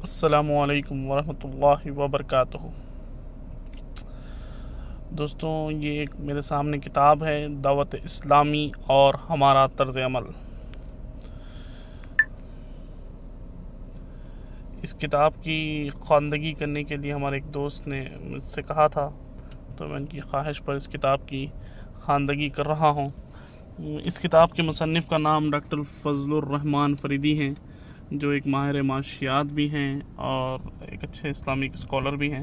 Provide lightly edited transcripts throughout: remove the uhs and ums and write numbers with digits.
السلام علیکم ورحمۃ اللہ وبرکاتہ۔ دوستوں، یہ ایک میرے سامنے کتاب ہے، دعوت اسلامی اور ہمارا طرز عمل۔ اس کتاب کی خواندگی کرنے کے لیے ہمارے ایک دوست نے مجھ سے کہا تھا، تو میں ان کی خواہش پر اس کتاب کی خواندگی کر رہا ہوں۔ اس کتاب کے مصنف کا نام ڈاکٹر فضل الرحمان فریدی ہیں، جو ایک ماہر معاشیات بھی ہیں اور ایک اچھے اسلامک اسکالر بھی ہیں۔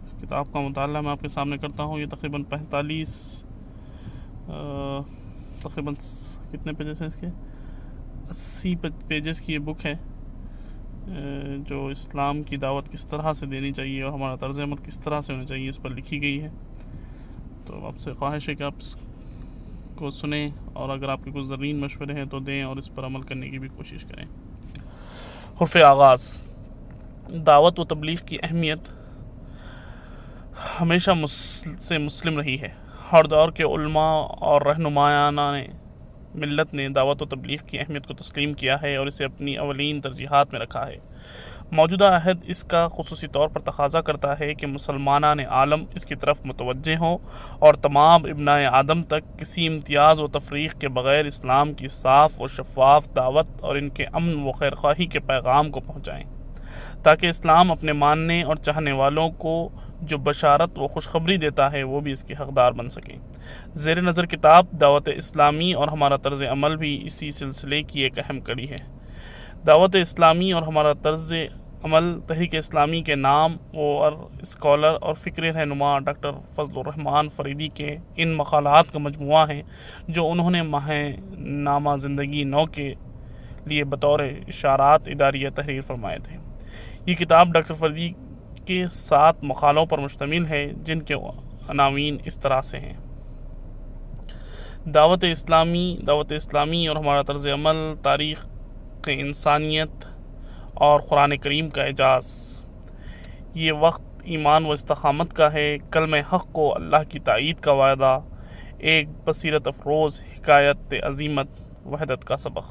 اس کتاب کا مطالعہ میں آپ کے سامنے کرتا ہوں۔ یہ تقریباً 45 کتنے پیجز ہیں اس کے؟ 80 پیجز کی یہ بک ہے، جو اسلام کی دعوت کس طرح سے دینی چاہیے اور ہمارا طرز عمل کس طرح سے ہونا چاہیے، اس پر لکھی گئی ہے۔ تو آپ سے خواہش ہے کہ آپ اس کو سنیں، اور اگر آپ کے کچھ زرعین مشورے ہیں تو دیں اور اس پر عمل کرنے کی بھی کوشش کریں۔ حرف آغاز۔ دعوت و تبلیغ کی اہمیت ہمیشہ سے مسلم رہی ہے۔ ہر دور کے علماء اور رہنمایان ملت نے دعوت و تبلیغ کی اہمیت کو تسلیم کیا ہے اور اسے اپنی اولین ترجیحات میں رکھا ہے۔ موجودہ عہد اس کا خصوصی طور پر تقاضا کرتا ہے کہ مسلمانان عالم اس کی طرف متوجہ ہوں اور تمام ابنائے آدم تک کسی امتیاز و تفریق کے بغیر اسلام کی صاف و شفاف دعوت اور ان کے امن و خیرخواہی کے پیغام کو پہنچائیں، تاکہ اسلام اپنے ماننے اور چاہنے والوں کو جو بشارت و خوشخبری دیتا ہے وہ بھی اس کے حقدار بن سکیں۔ زیر نظر کتاب دعوت اسلامی اور ہمارا طرز عمل بھی اسی سلسلے کی ایک اہم کڑی ہے۔ دعوت اسلامی اور ہمارا طرز عمل تحریک اسلامی کے نام اور اسکالر اور فکری رہنما ڈاکٹر فضل الرحمان فریدی کے ان مقالات کا مجموعہ ہیں، جو انہوں نے ماہ نامہ زندگی نو کے لیے بطور اشارات اداریہ تحریر فرمائے تھے۔ یہ کتاب ڈاکٹر فریدی کے 7 مقالوں پر مشتمل ہے، جن کے عناوین اس طرح سے ہیں: دعوت اسلامی اور ہمارا طرز عمل، تاریخ انسانیت اور قرآن کریم کا اعجاز۔ یہ وقت ایمان و استقامت کا ہے، کلمہ حق کو اللہ کی تائید کا وعدہ، ایک بصیرت افروز حکایت عظیمت، وحدت کا سبق۔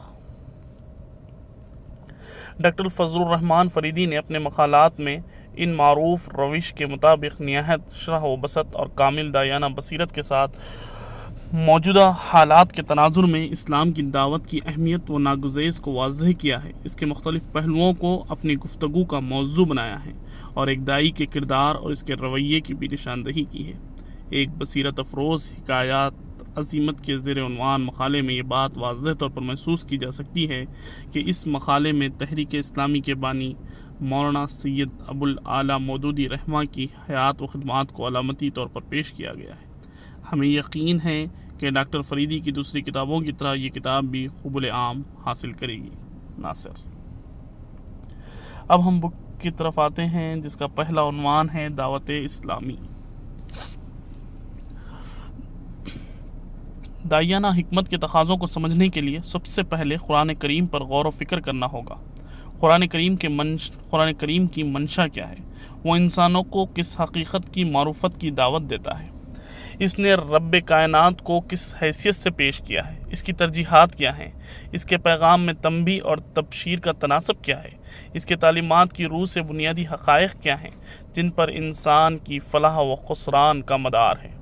ڈاکٹر فضل الرحمان فریدی نے اپنے مقالات میں ان معروف روش کے مطابق نہایت شرح و بسط اور کامل داعیانہ بصیرت کے ساتھ موجودہ حالات کے تناظر میں اسلام کی دعوت کی اہمیت و ناگزیر کو واضح کیا ہے، اس کے مختلف پہلوؤں کو اپنی گفتگو کا موضوع بنایا ہے اور ایک داعی کے کردار اور اس کے رویے کی بھی نشاندہی کی ہے۔ ایک بصیرت افروز حکایات عظیمت کے زیر عنوان مقالے میں یہ بات واضح طور پر محسوس کی جا سکتی ہے کہ اس مقالے میں تحریک اسلامی کے بانی مولانا سید ابو الاعلیٰ مودودی رحمہ کی حیات و خدمات کو علامتی طور پر پیش کیا گیا ہے۔ ہمیں یقین ہے کہ ڈاکٹر فریدی کی دوسری کتابوں کی طرح یہ کتاب بھی قبول عام حاصل کرے گی۔ ناصر۔ اب ہم بک کی طرف آتے ہیں، جس کا پہلا عنوان ہے دعوت اسلامی۔ داعیانہ حکمت کے تقاضوں کو سمجھنے کے لیے سب سے پہلے قرآن کریم پر غور و فکر کرنا ہوگا۔ قرآن کریم کی منشا کیا ہے؟ وہ انسانوں کو کس حقیقت کی معرفت کی دعوت دیتا ہے؟ اس نے رب کائنات کو کس حیثیت سے پیش کیا ہے؟ اس کی ترجیحات کیا ہیں؟ اس کے پیغام میں تنبیہ اور تبشیر کا تناسب کیا ہے؟ اس کے تعلیمات کی روح سے بنیادی حقائق کیا ہیں جن پر انسان کی فلاح و خسران کا مدار ہے؟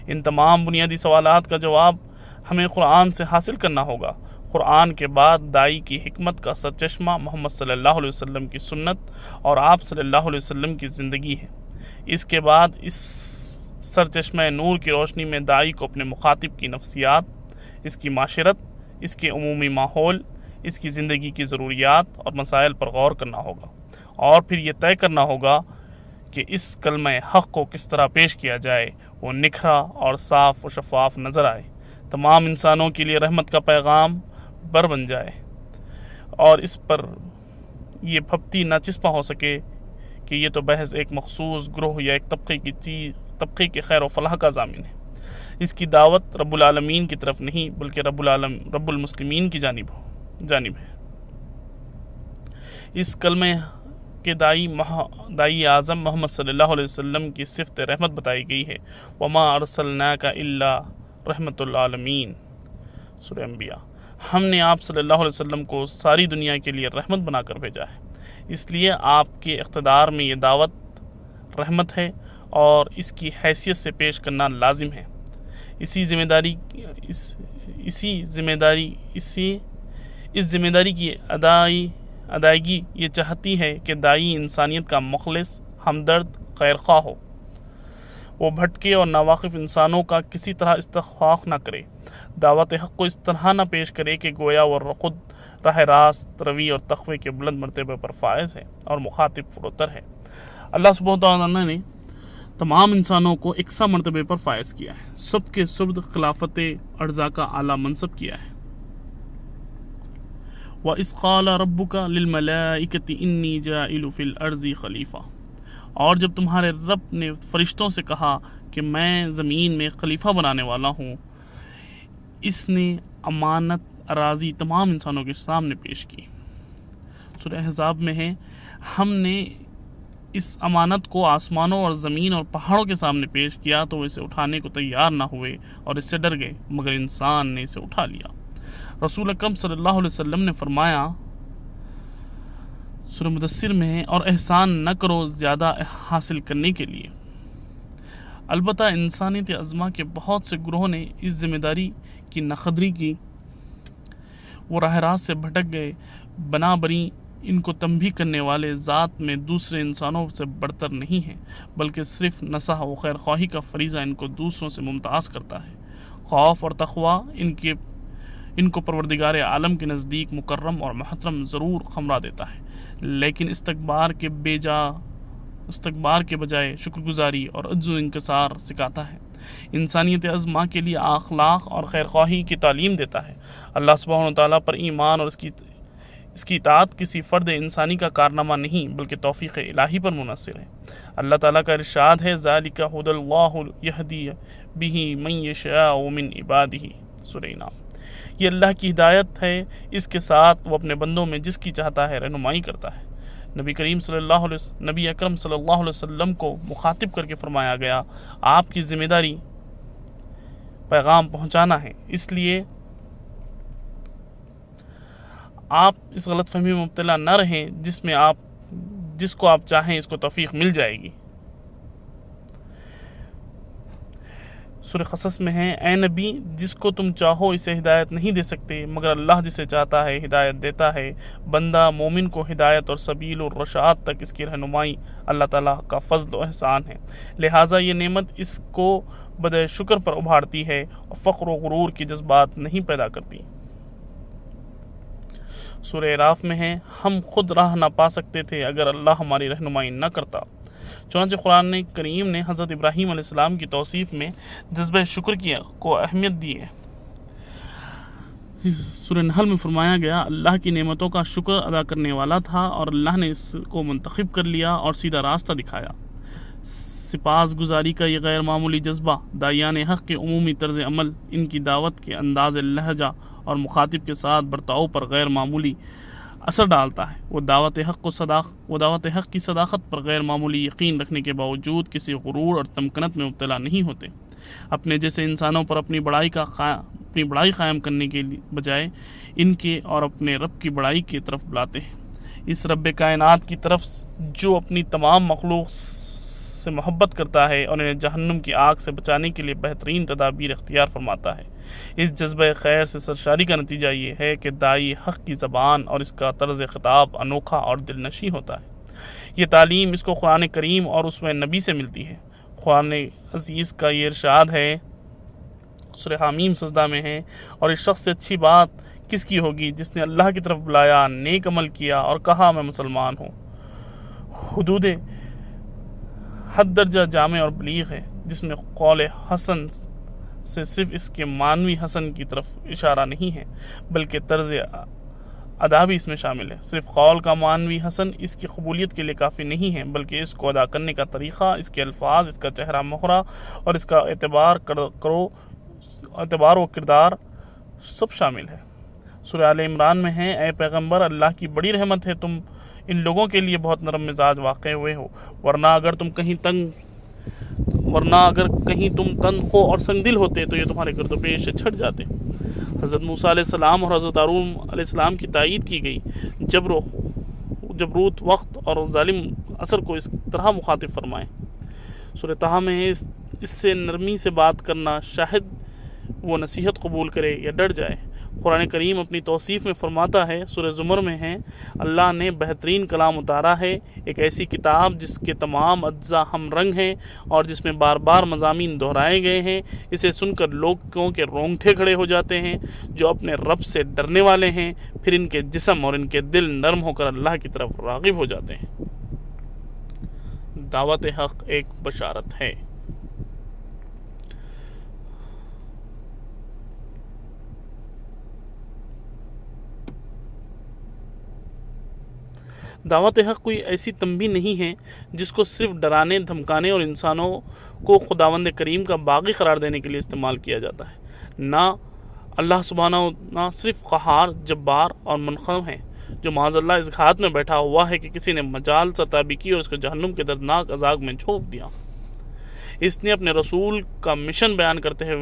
ان تمام بنیادی سوالات کا جواب ہمیں قرآن سے حاصل کرنا ہوگا۔ قرآن کے بعد داعی کی حکمت کا سرچشمہ محمد صلی اللہ علیہ وسلم کی سنت اور آپ صلی اللہ علیہ وسلم کی زندگی ہے۔ اس کے بعد اس سرچشمہ نور کی روشنی میں داعی کو اپنے مخاطب کی نفسیات، اس کی معاشرت، اس کے عمومی ماحول، اس کی زندگی کی ضروریات اور مسائل پر غور کرنا ہوگا، اور پھر یہ طے کرنا ہوگا کہ اس کلمہ حق کو کس طرح پیش کیا جائے وہ نکھرا اور صاف و شفاف نظر آئے، تمام انسانوں کے لیے رحمت کا پیغام بر بن جائے، اور اس پر یہ پھپتی نہ چسپاں ہو سکے کہ یہ تو محض ایک مخصوص گروہ یا ایک طبقے کے خیر و فلاح کا ضامن ہے۔ اس کی دعوت رب العالمین کی طرف نہیں بلکہ رب المسلمین کی جانب ہے۔ اس کلمہ کے داعی اعظم محمد صلی اللہ علیہ وسلم کی صفت رحمت بتائی گئی ہے۔ وما ارسلناک الا رحمۃ للعالمین، سورہ انبیاء۔ ہم نے آپ صلی اللہ علیہ وسلم کو ساری دنیا کے لیے رحمت بنا کر بھیجا ہے، اس لیے آپ کے اقتدار میں یہ دعوت رحمت ہے اور اس کی حیثیت سے پیش کرنا لازم ہے۔ اس ذمہ داری کی ادائیگی یہ چاہتی ہے کہ داعی انسانیت کا مخلص، ہمدرد، خیرخواہ ہو۔ وہ بھٹکے اور ناواقف انسانوں کا کسی طرح استحقاق نہ کرے، دعوت حق کو اس طرح نہ پیش کرے کہ گویا وہ خود راہ راست روی اور تقوی کے بلند مرتبے پر فائز ہے اور مخاطب فروتر ہے۔ اللہ سبحانہ وتعالی نے تمام انسانوں کو یکساں مرتبے پر فائز کیا ہے، سب کے سبد خلافت ارضا کا اعلیٰ منصب کیا ہے۔ وَإِذْ قَالَ رَبُّكَ لِلْمَلَائِكَةِ إِنِّي جَاعِلٌ فِي الْأَرْضِ خَلِيفَةً، اور جب تمہارے رب نے فرشتوں سے کہا کہ میں زمین میں خلیفہ بنانے والا ہوں، اس نے امانت اراضی تمام انسانوں کے سامنے پیش کی۔ سورہ احزاب میں ہے، ہم نے اس امانت کو آسمانوں اور زمین اور پہاڑوں کے سامنے پیش کیا تو وہ اسے اٹھانے کو تیار نہ ہوئے اور اس سے ڈر گئے، مگر انسان نے اسے اٹھا لیا۔ رسول اکرم صلی اللہ علیہ وسلم نے فرمایا سورہ مدثر میں ہے، اور احسان نہ کرو زیادہ حاصل کرنے کے لیے۔ البتہ انسانیت عظمیٰ کے بہت سے گروہوں نے اس ذمہ داری کی ناقدری کی، وہ راہ راست سے بھٹک گئے۔ بنا بری ان کو تنبیہ کرنے والے ذات میں دوسرے انسانوں سے برتر نہیں ہیں، بلکہ صرف نصح و خیر خواہی کا فریضہ ان کو دوسروں سے ممتاز کرتا ہے۔ خوف اور تقویٰ ان کو پروردگار عالم کے نزدیک مکرم اور محترم ضرور خمرہ دیتا ہے، لیکن استکبار کے بجائے شکر گزاری اور عجز و انکسار سکھاتا ہے۔ انسانیت عظمیٰ کے لیے اخلاق اور خیر خواہی کی تعلیم دیتا ہے۔ اللہ سبحانہ وتعالیٰ پر ایمان اور اس کی اطاعت کسی فرد انسانی کا کارنامہ نہیں بلکہ توفیق الہی پر منحصر ہے۔ اللہ تعالیٰ کا ارشاد ہے، ذَلِكَ هُدَى اللَّهُ يَهْدِي بِهِ مَن يَشَاءُ مِنْ عِبَادِهِ، سورہ انعام۔ یہ اللہ کی ہدایت ہے، اس کے ساتھ وہ اپنے بندوں میں جس کی چاہتا ہے رہنمائی کرتا ہے۔ نبی اکرم صلی اللہ علیہ وسلم کو مخاطب کر کے فرمایا گیا، آپ کی ذمہ داری پیغام پہنچانا ہے، اس لیے آپ اس غلط فہمی میں مبتلا نہ رہیں جس کو آپ چاہیں اس کو توفیق مل جائے گی۔ سورہ قصص میں ہے، اے نبی، جس کو تم چاہو اسے ہدایت نہیں دے سکتے مگر اللہ جسے چاہتا ہے ہدایت دیتا ہے۔ بندہ مومن کو ہدایت اور سبیل الرشاد تک اس کی رہنمائی اللہ تعالیٰ کا فضل و احسان ہے، لہٰذا یہ نعمت اس کو بدء شکر پر ابھارتی ہے اور فخر و غرور کی جذبات نہیں پیدا کرتی۔ سورہ اعراف میں ہے، ہم خود راہ نہ پا سکتے تھے اگر اللہ ہماری رہنمائی نہ کرتا۔ چنانچہ قرآن کریم نے حضرت ابراہیم علیہ السلام کی توصیف میں جذبہ شکر کو اہمیت دی ہے۔ سورہ نحل میں فرمایا گیا، اللہ کی نعمتوں کا شکر ادا کرنے والا تھا اور اللہ نے اس کو منتخب کر لیا اور سیدھا راستہ دکھایا۔ سپاس گزاری کا یہ غیر معمولی جذبہ داعیان حق کے عمومی طرز عمل، ان کی دعوت کے انداز لہجہ اور مخاطب کے ساتھ برتاؤ پر غیر معمولی اثر ڈالتا ہے۔ وہ دعوت حق کی صداقت پر غیر معمولی یقین رکھنے کے باوجود کسی غرور اور تمکنت میں مبتلا نہیں ہوتے۔ اپنے جیسے انسانوں پر اپنی بڑائی قائم کرنے کے بجائے ان کے اور اپنے رب کی بڑائی کی طرف بلاتے ہیں، اس رب کائنات کی طرف جو اپنی تمام مخلوق سے محبت کرتا ہے اور انہیں جہنم کی آگ سے بچانے کے لیے بہترین تدابیر اختیار فرماتا ہے۔ اس جذبہ خیر سے سرشاری کا نتیجہ یہ ہے کہ داعی حق کی زبان اور اس کا طرز خطاب انوکھا اور دل نشیں ہوتا ہے۔ یہ تعلیم اس کو قرآن کریم اور اسوہ نبی سے ملتی ہے۔ قرآن عزیز کا یہ ارشاد ہے، سورہ حامیم سجدہ میں ہے، اور اس شخص سے اچھی بات کس کی ہوگی جس نے اللہ کی طرف بلایا، نیک عمل کیا اور کہا میں مسلمان ہوں۔ حدود حد درجہ جامع اور بلیغ ہے، جس میں قول حسن سے صرف اس کے معنوی حسن کی طرف اشارہ نہیں ہے بلکہ طرز ادا بھی اس میں شامل ہے۔ صرف قول کا معنوی حسن اس کی قبولیت کے لیے کافی نہیں ہے بلکہ اس کو ادا کرنے کا طریقہ، اس کے الفاظ، اس کا چہرہ مہرہ اور اس کا اعتبار و کردار سب شامل ہے۔ سورہ آل عمران میں ہے، اے پیغمبر، اللہ کی بڑی رحمت ہے تم ان لوگوں کے لیے بہت نرم مزاج واقع ہوئے ہو، ورنہ اگر کہیں تم تنگ خو اور سنگ دل ہوتے تو یہ تمہارے گرد و پیش سے چھٹ جاتے۔ حضرت موسیٰ علیہ السلام اور حضرت ہارون علیہ السلام کی تائید کی گئی جبروت وقت اور ظالم اثر کو اس طرح مخاطب فرمائیں۔ سورہ طٰہٰ میں ہے اس سے نرمی سے بات کرنا، شاہد وہ نصیحت قبول کرے یا ڈر جائے۔ قرآن کریم اپنی توصیف میں فرماتا ہے، سورہ زمر میں ہے، اللہ نے بہترین کلام اتارا ہے، ایک ایسی کتاب جس کے تمام اجزاء ہم رنگ ہیں اور جس میں بار بار مضامین دہرائے گئے ہیں۔ اسے سن کر لوگوں کے رونگٹے کھڑے ہو جاتے ہیں جو اپنے رب سے ڈرنے والے ہیں، پھر ان کے جسم اور ان کے دل نرم ہو کر اللہ کی طرف راغب ہو جاتے ہیں۔ دعوت حق ایک بشارت ہے۔ دعوت حق کوئی ایسی تنبیہ نہیں ہے جس کو صرف ڈرانے، دھمکانے اور انسانوں کو خداوند کریم کا باغی قرار دینے کے لیے استعمال کیا جاتا ہے۔ نہ اللہ سبحانہ نہ صرف قہار، جبار اور منقم ہے جو معاذ اللہ اس گھات میں بیٹھا ہوا ہے کہ کسی نے مجال سرتابی کی اور اس کو جہنم کے دردناک عذاب میں جھونک دیا۔ اس نے اپنے رسول کا مشن بیان کرتے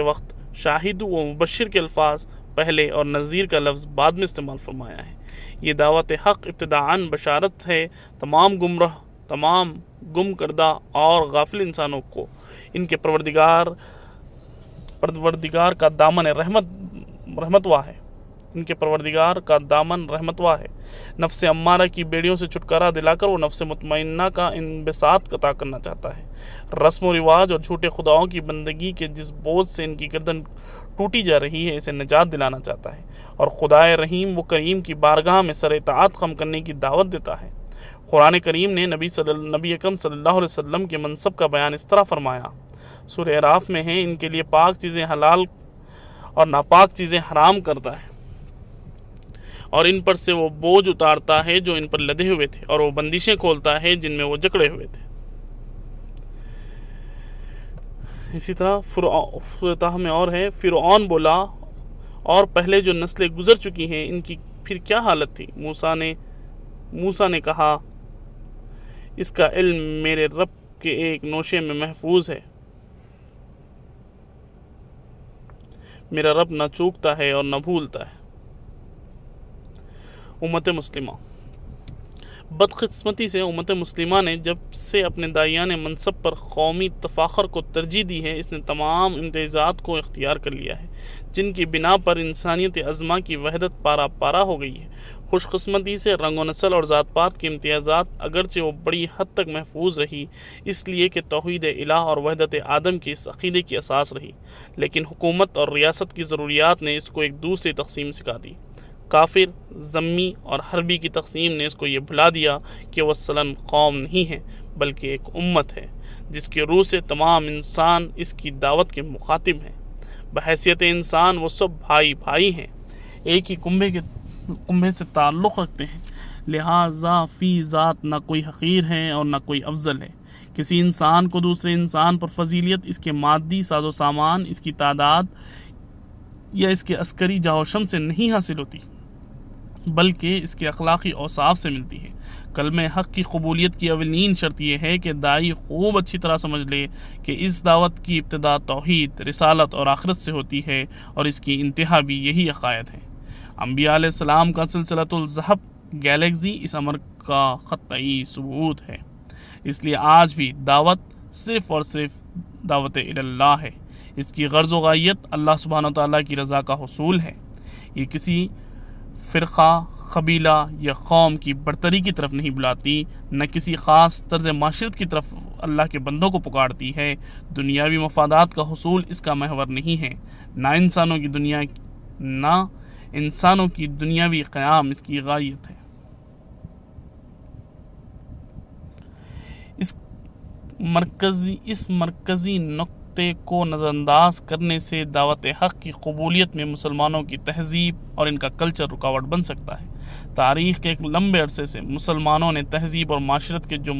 وقت شاہد و مبشر کے الفاظ پہلے اور نذیر کا لفظ بعد میں استعمال فرمایا ہے۔ یہ دعوت حق ابتداءً بشارت ہے تمام گم کردہ اور غافل انسانوں کو ان کے پروردگار کا دامن رحمتوا ہے۔ نفس امارہ کی بیڑیوں سے چھٹکارا دلا کر وہ نفس مطمئنہ کا انبساط عطا کرنا چاہتا ہے۔ رسم و رواج اور جھوٹے خداؤں کی بندگی کے جس بوجھ سے ان کی گردن ٹوٹی جا رہی ہے، اسے نجات دلانا چاہتا ہے، اور خدائے رحیم و کریم کی بارگاہ میں سر اطاعت خم کرنے کی دعوت دیتا ہے۔ قرآن کریم نے نبی اکرم صلی اللہ علیہ وسلم کے منصب کا بیان اس طرح فرمایا، سورہ اعراف میں ہے، ان کے لیے پاک چیزیں حلال اور ناپاک چیزیں حرام کرتا ہے، اور ان پر سے وہ بوجھ اتارتا ہے جو ان پر لدے ہوئے تھے، اور وہ بندشیں کھولتا ہے جن میں وہ جکڑے ہوئے تھے۔ اسی طرح سورہ طٰہٰ میں اور ہے، فرعون بولا، اور پہلے جو نسلیں گزر چکی ہیں ان کی پھر کیا حالت تھی۔ موسیٰ نے کہا، اس کا علم میرے رب کے ایک نوشے میں محفوظ ہے، میرا رب نہ چوکتا ہے اور نہ بھولتا ہے۔ امت مسلمہ، بدقسمتی سے امت مسلمہ نے جب سے اپنے داعیان منصب پر قومی تفاخر کو ترجیح دی ہے، اس نے تمام امتیازات کو اختیار کر لیا ہے جن کی بنا پر انسانیت عظمیٰ کی وحدت پارا پارا ہو گئی ہے۔ خوش قسمتی سے رنگ و نسل اور ذات پات کی امتیازات اگرچہ وہ بڑی حد تک محفوظ رہی، اس لیے کہ توحید الہ اور وحدت آدم کی اس عقیدے کی اساس رہی، لیکن حکومت اور ریاست کی ضروریات نے اس کو ایک دوسری تقسیم سکھا دی۔ کافر، ذمی اور حربی کی تقسیم نے اس کو یہ بھلا دیا کہ وہ اصلاً قوم نہیں ہے بلکہ ایک امت ہے جس کے روح سے تمام انسان اس کی دعوت کے مخاطب ہیں۔ بحیثیت انسان وہ سب بھائی بھائی ہیں، ایک ہی کنبے سے تعلق رکھتے ہیں، لہٰذا فی ذات نہ کوئی حقیر ہے اور نہ کوئی افضل ہے۔ کسی انسان کو دوسرے انسان پر فضیلت اس کے مادی ساز و سامان، اس کی تعداد یا اس کے عسکری جاوشم سے نہیں حاصل ہوتی بلکہ اس کے اخلاقی اوصاف سے ملتی ہے۔ کلمہ حق کی قبولیت کی اولین شرط یہ ہے کہ داعی خوب اچھی طرح سمجھ لے کہ اس دعوت کی ابتدا توحید، رسالت اور آخرت سے ہوتی ہے، اور اس کی انتہا بھی یہی عقائد ہے۔ انبیاء علیہ السلام کا سلسلۃ الذہب گیلیکسی اس امر کا قطعی ثبوت ہے۔ اس لیے آج بھی دعوت صرف اور صرف دعوت اللہ ہے۔ اس کی غرض و غایت اللہ سبحانہ وتعالیٰ کی رضا کا حصول ہے۔ یہ کسی فرقہ، قبیلہ یا قوم کی برتری کی طرف نہیں بلاتی، نہ کسی خاص طرز معاشرت کی طرف اللہ کے بندوں کو پکارتی ہے۔ دنیاوی مفادات کا حصول اس کا محور نہیں ہے، نہ انسانوں کی دنیاوی قیام اس کی غایت ہے۔ اس مرکزی نقطے کو نظر انداز کرنے سے دعوت حق کی قبولیت میں مسلمانوں کی تہذیب اور ان کا کلچر رکاوٹ بن سکتا ہے۔ تاریخ کے ایک لمبے عرصے سے مسلمانوں نے تہذیب اور معاشرت کے جو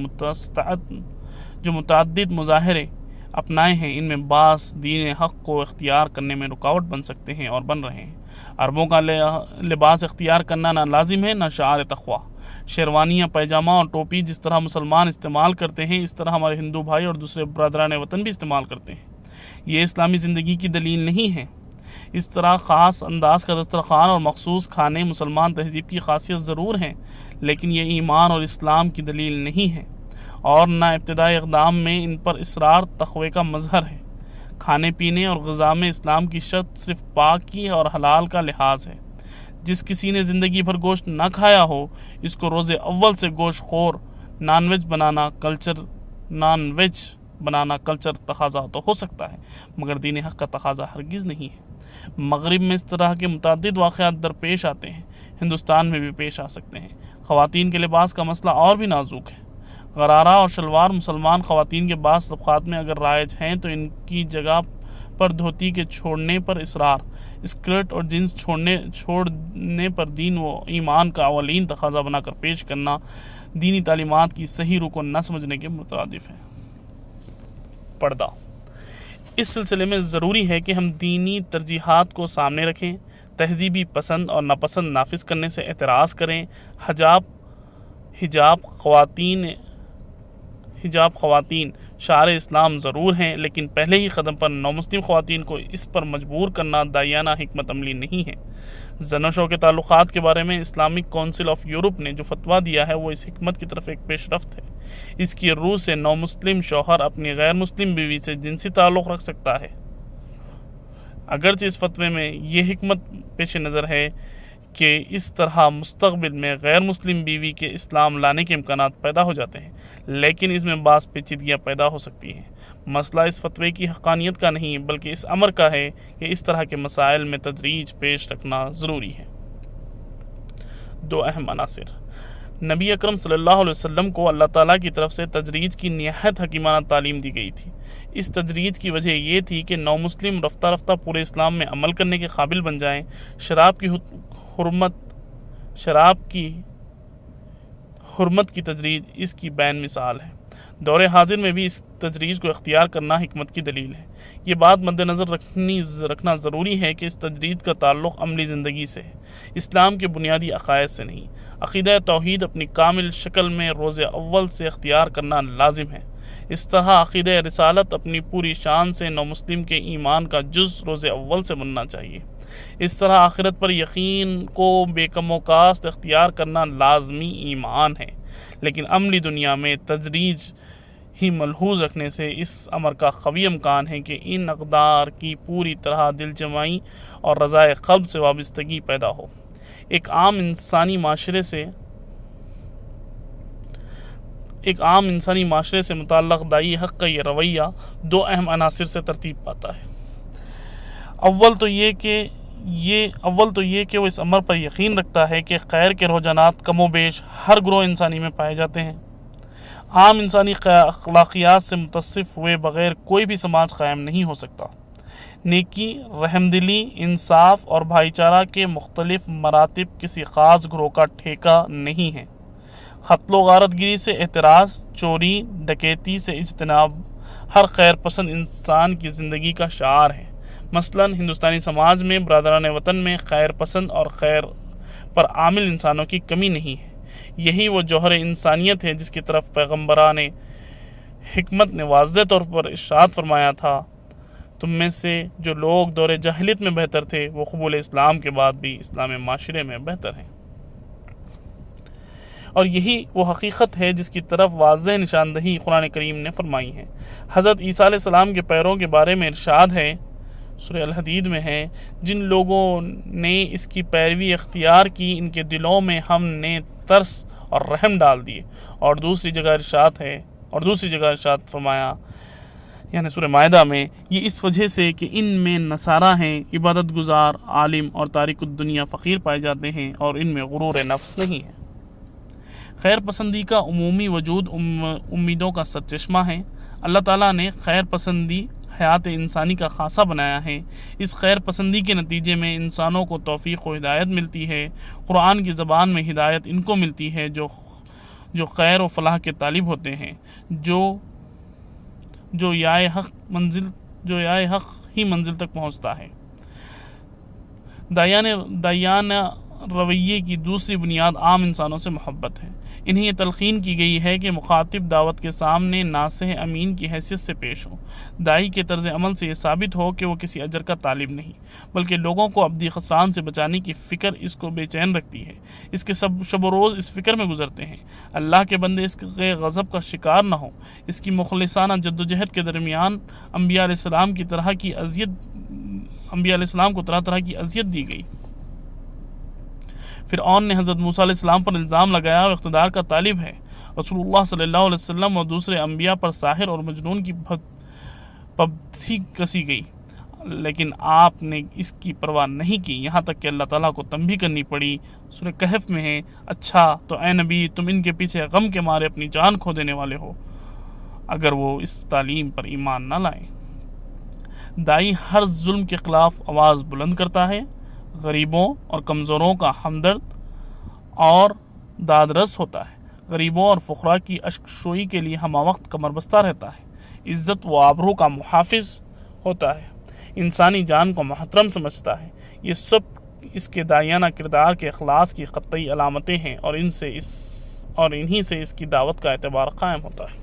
متعدد مظاہرے اپنائے ہیں، ان میں بعض دین حق کو اختیار کرنے میں رکاوٹ بن سکتے ہیں اور بن رہے ہیں۔ عربوں کا لباس اختیار کرنا نہ لازم ہے نہ شعار تقویٰ۔ شیروانیاں، پیجامہ اور ٹوپی جس طرح مسلمان استعمال کرتے ہیں، اس طرح ہمارے ہندو بھائی اور دوسرے برادران وطن بھی استعمال کرتے ہیں۔ یہ اسلامی زندگی کی دلیل نہیں ہے۔ اس طرح خاص انداز کا دسترخوان اور مخصوص کھانے مسلمان تہذیب کی خاصیت ضرور ہیں، لیکن یہ ایمان اور اسلام کی دلیل نہیں ہے، اور نہ ابتدائی اقدام میں ان پر اصرار تقوی کا مظہر ہے۔ کھانے پینے اور غذا میں اسلام کی شرط صرف پاکی اور حلال کا لحاظ ہے۔ جس کسی نے زندگی بھر گوشت نہ کھایا ہو، اس کو روز اول سے گوشت خور نان ویج بنانا کلچر تقاضا تو ہو سکتا ہے، مگر دین حق کا تقاضا ہرگز نہیں ہے۔ مغرب میں اس طرح کے متعدد واقعات درپیش آتے ہیں، ہندوستان میں بھی پیش آ سکتے ہیں۔ خواتین کے لباس کا مسئلہ اور بھی نازک ہے۔ غرارہ اور شلوار مسلمان خواتین کے بعض طبقات میں اگر رائج ہیں تو ان کی جگہ پر دھوتی کے چھوڑنے پر اصرار، اسکرٹ اور جینس چھوڑنے پر دین و ایمان کا اولین تقاضا بنا کر پیش کرنا دینی تعلیمات کی صحیح روح کو نہ سمجھنے کے مترادف ہے۔ پردہ۔ اس سلسلے میں ضروری ہے کہ ہم دینی ترجیحات کو سامنے رکھیں، تہذیبی پسند اور ناپسند نافذ کرنے سے اعتراض کریں۔ حجاب خواتین شعار اسلام ضرور ہیں، لیکن پہلے ہی قدم پر نومسلم خواتین کو اس پر مجبور کرنا داعیانہ حکمت عملی نہیں ہے۔ زن و شو کے تعلقات کے بارے میں اسلامک کونسل آف یورپ نے جو فتویٰ دیا ہے وہ اس حکمت کی طرف ایک پیش رفت ہے۔ اس کی روح سے نومسلم شوہر اپنی غیر مسلم بیوی سے جنسی تعلق رکھ سکتا ہے۔ اگرچہ اس فتوے میں یہ حکمت پیش نظر ہے کہ اس طرح مستقبل میں غیر مسلم بیوی کے اسلام لانے کے امکانات پیدا ہو جاتے ہیں، لیکن اس میں بعض پیچیدگیاں پیدا ہو سکتی ہیں۔ مسئلہ اس فتوے کی حقانیت کا نہیں بلکہ اس امر کا ہے کہ اس طرح کے مسائل میں تدریج پیش رکھنا ضروری ہے۔ دو اہم عناصر۔ نبی اکرم صلی اللہ علیہ وسلم کو اللہ تعالیٰ کی طرف سے تدریج کی نہایت حکیمانہ تعلیم دی گئی تھی۔ اس تدریج کی وجہ یہ تھی کہ نومسلم رفتہ رفتہ پورے اسلام میں عمل کرنے کے قابل بن جائیں۔ شراب کی حرمت کی تدریج اس کی بین مثال ہے۔ دور حاضر میں بھی اس تدریج کو اختیار کرنا حکمت کی دلیل ہے۔ یہ بات مد نظر رکھنا ضروری ہے کہ اس تدریج کا تعلق عملی زندگی سے ہے، اسلام کے بنیادی عقائد سے نہیں۔ عقیدہ توحید اپنی کامل شکل میں روز اول سے اختیار کرنا لازم ہے۔ اس طرح عقیدہ رسالت اپنی پوری شان سے نومسلم کے ایمان کا جز روز اول سے بننا چاہیے۔ اس طرح آخرت پر یقین کو بے کم و کاست اختیار کرنا لازمی ایمان ہے، لیکن عملی دنیا میں تدریج ہی ملحوظ رکھنے سے اس امر کا قوی امکان ہے کہ ان اقدار کی پوری طرح دل جمعی اور رضائے قلب سے وابستگی پیدا ہو۔ ایک عام انسانی معاشرے سے متعلق داعی حق کا یہ رویہ دو اہم عناصر سے ترتیب پاتا ہے۔ اول تو یہ کہ وہ اس امر پر یقین رکھتا ہے کہ خیر کے رجحانات کم و بیش ہر گروہ انسانی میں پائے جاتے ہیں۔ عام انسانی اخلاقیات سے متصف ہوئے بغیر کوئی بھی سماج قائم نہیں ہو سکتا۔ نیکی، رحمدلی، انصاف اور بھائی چارہ کے مختلف مراتب کسی خاص گروہ کا ٹھیکہ نہیں ہیں۔ قتل و غارت گری سے احتراز، چوری ڈکیتی سے اجتناب ہر خیر پسند انسان کی زندگی کا شعار ہے۔ مثلاً ہندوستانی سماج میں برادران وطن میں خیر پسند اور خیر پر عامل انسانوں کی کمی نہیں ہے۔ یہی وہ جوہر انسانیت ہے جس کی طرف پیغمبران حکمت نے واضح طور پر ارشاد فرمایا تھا، تم میں سے جو لوگ دور جاہلیت میں بہتر تھے وہ قبول اسلام کے بعد بھی اسلام معاشرے میں بہتر ہیں۔ اور یہی وہ حقیقت ہے جس کی طرف واضح نشاندہی قرآن کریم نے فرمائی ہے۔ حضرت عیسیٰ علیہ السلام کے پیروں کے بارے میں ارشاد ہے، سورہ الحدید میں ہے، جن لوگوں نے اس کی پیروی اختیار کی ان کے دلوں میں ہم نے ترس اور رحم ڈال دیے۔ اور دوسری جگہ ارشاد فرمایا، یعنی سورہ مائدہ میں، یہ اس وجہ سے کہ ان میں نصارہ ہیں، عبادت گزار، عالم اور تارک الدنیا فقیر پائے جاتے ہیں، اور ان میں غرور نفس نہیں ہے۔ خیر پسندی کا عمومی وجود امیدوں کا سرچشمہ ہے۔ اللہ تعالیٰ نے خیر پسندی حیات انسانی کا خاصہ بنایا ہے۔ اس خیر پسندی کے نتیجے میں انسانوں کو توفیق و ہدایت ملتی ہے۔ قرآن کی زبان میں ہدایت ان کو ملتی ہے جو خیر و فلاح کے طالب ہوتے ہیں، جو یائے حق ہی منزل تک پہنچتا ہے۔ رویے کی دوسری بنیاد عام انسانوں سے محبت ہے۔ انہیں یہ تلقین کی گئی ہے کہ مخاطب دعوت کے سامنے ناصح امین کی حیثیت سے پیش ہو۔ داعی کے طرز عمل سے یہ ثابت ہو کہ وہ کسی اجر کا طالب نہیں، بلکہ لوگوں کو ابدی خسران سے بچانے کی فکر اس کو بے چین رکھتی ہے۔ اس کے شب و روز اس فکر میں گزرتے ہیں اللہ کے بندے اس کے غضب کا شکار نہ ہو۔ اس کی مخلصانہ جدوجہد کے درمیان انبیاء علیہ السلام کو طرح طرح کی اذیت دی گئی۔ فرعون نے حضرت موسیٰ علیہ السلام پر الزام لگایا اور اقتدار کا طالب ہے۔ رسول اللہ صلی اللہ علیہ وسلم اور دوسرے انبیاء پر ساحر اور مجنون کی پبندھی کسی گئی، لیکن آپ نے اس کی پرواہ نہیں کی، یہاں تک کہ اللہ تعالیٰ کو تنبیہ کرنی پڑی۔ سورہ کہف میں ہے، اچھا تو اے نبی تم ان کے پیچھے غم کے مارے اپنی جان کھو دینے والے ہو اگر وہ اس تعلیم پر ایمان نہ لائیں۔ داعی ہر ظلم کے خلاف آواز بلند کرتا ہے، غریبوں اور کمزوروں کا ہمدرد اور دادرس ہوتا ہے، غریبوں اور فقراء کی اشک شوئی کے لیے ہمہ وقت کمر بستہ رہتا ہے، عزت و آبرو کا محافظ ہوتا ہے، انسانی جان کو محترم سمجھتا ہے۔ یہ سب اس کے داعیانہ کردار کے اخلاص کی قطعی علامتیں ہیں اور انہی سے اس کی دعوت کا اعتبار قائم ہوتا ہے۔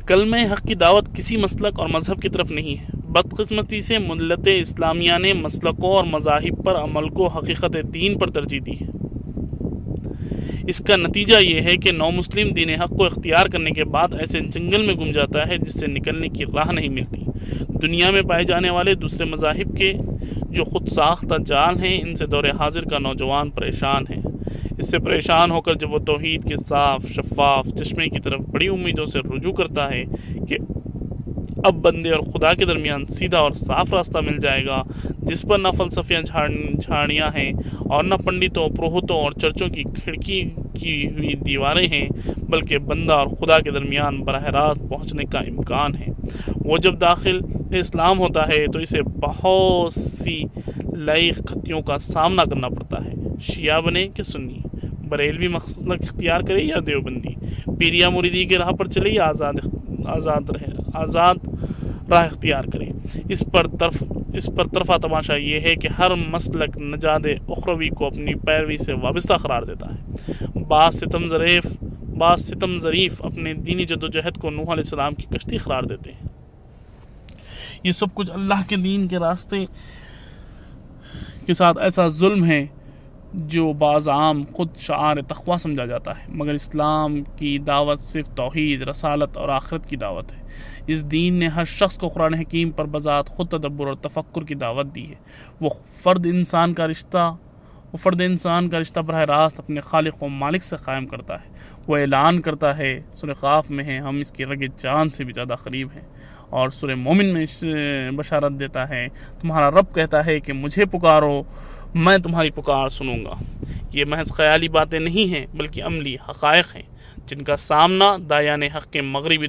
کلمہ حق کی دعوت کسی مسلک اور مذہب کی طرف نہیں ہے۔ بدقسمتی سے ملت اسلامیہ نے مسلکوں اور مذاہب پر عمل کو حقیقت دین پر ترجیح دی ہے۔ اس کا نتیجہ یہ ہے کہ نو مسلم دین حق کو اختیار کرنے کے بعد ایسے جنگل میں گم جاتا ہے جس سے نکلنے کی راہ نہیں ملتی۔ دنیا میں پائے جانے والے دوسرے مذاہب کے جو خود ساختہ جال ہیں، ان سے دور حاضر کا نوجوان پریشان ہے۔ اس سے پریشان ہو کر جب وہ توحید کے صاف شفاف چشمے کی طرف بڑی امیدوں سے رجوع کرتا ہے کہ اب بندے اور خدا کے درمیان سیدھا اور صاف راستہ مل جائے گا، جس پر نہ فلسفیاں جھاڑیاں ہیں اور نہ پنڈتوں، پروہتوں اور چرچوں کی کھڑکی کی ہوئی دیواریں ہیں، بلکہ بندہ اور خدا کے درمیان براہ راست پہنچنے کا امکان ہے، وہ جب داخل اسلام ہوتا ہے تو اسے بہت سی لائق خطیوں کا سامنا کرنا پڑتا ہے۔ شیعہ بنے کہ سنی، بریلوی مسلک اختیار کرے یا دیوبندی، پیریا مریدی کے راہ پر چلے یا آزاد راہ اختیار کرے۔ اس پر طرفہ تماشا یہ ہے کہ ہر مسلک نژاد اخروی کو اپنی پیروی سے وابستہ قرار دیتا ہے۔ بعض ستم ظریف اپنے دینی جدوجہد کو نوح علیہ السلام کی کشتی قرار دیتے ہیں۔ یہ سب کچھ اللہ کے دین کے راستے کے ساتھ ایسا ظلم ہے جو بعض عام خود شعار تقویٰ سمجھا جاتا ہے، مگر اسلام کی دعوت صرف توحید، رسالت اور آخرت کی دعوت ہے۔ اس دین نے ہر شخص کو قرآن حکیم پر بذات خود تدبر اور تفکر کی دعوت دی ہے۔ وہ فرد انسان کا رشتہ براہ راست اپنے خالق و مالک سے قائم کرتا ہے۔ وہ اعلان کرتا ہے، سورہ قاف میں ہے، ہم اس کی رگ جان سے بھی زیادہ قریب ہیں، اور سورہ مومن میں بشارت دیتا ہے، تمہارا رب کہتا ہے کہ مجھے پکارو، میں تمہاری پکار سنوں گا۔ یہ محض خیالی باتیں نہیں ہیں بلکہ عملی حقائق ہیں جن کا سامنا داعیان حق کے مغربی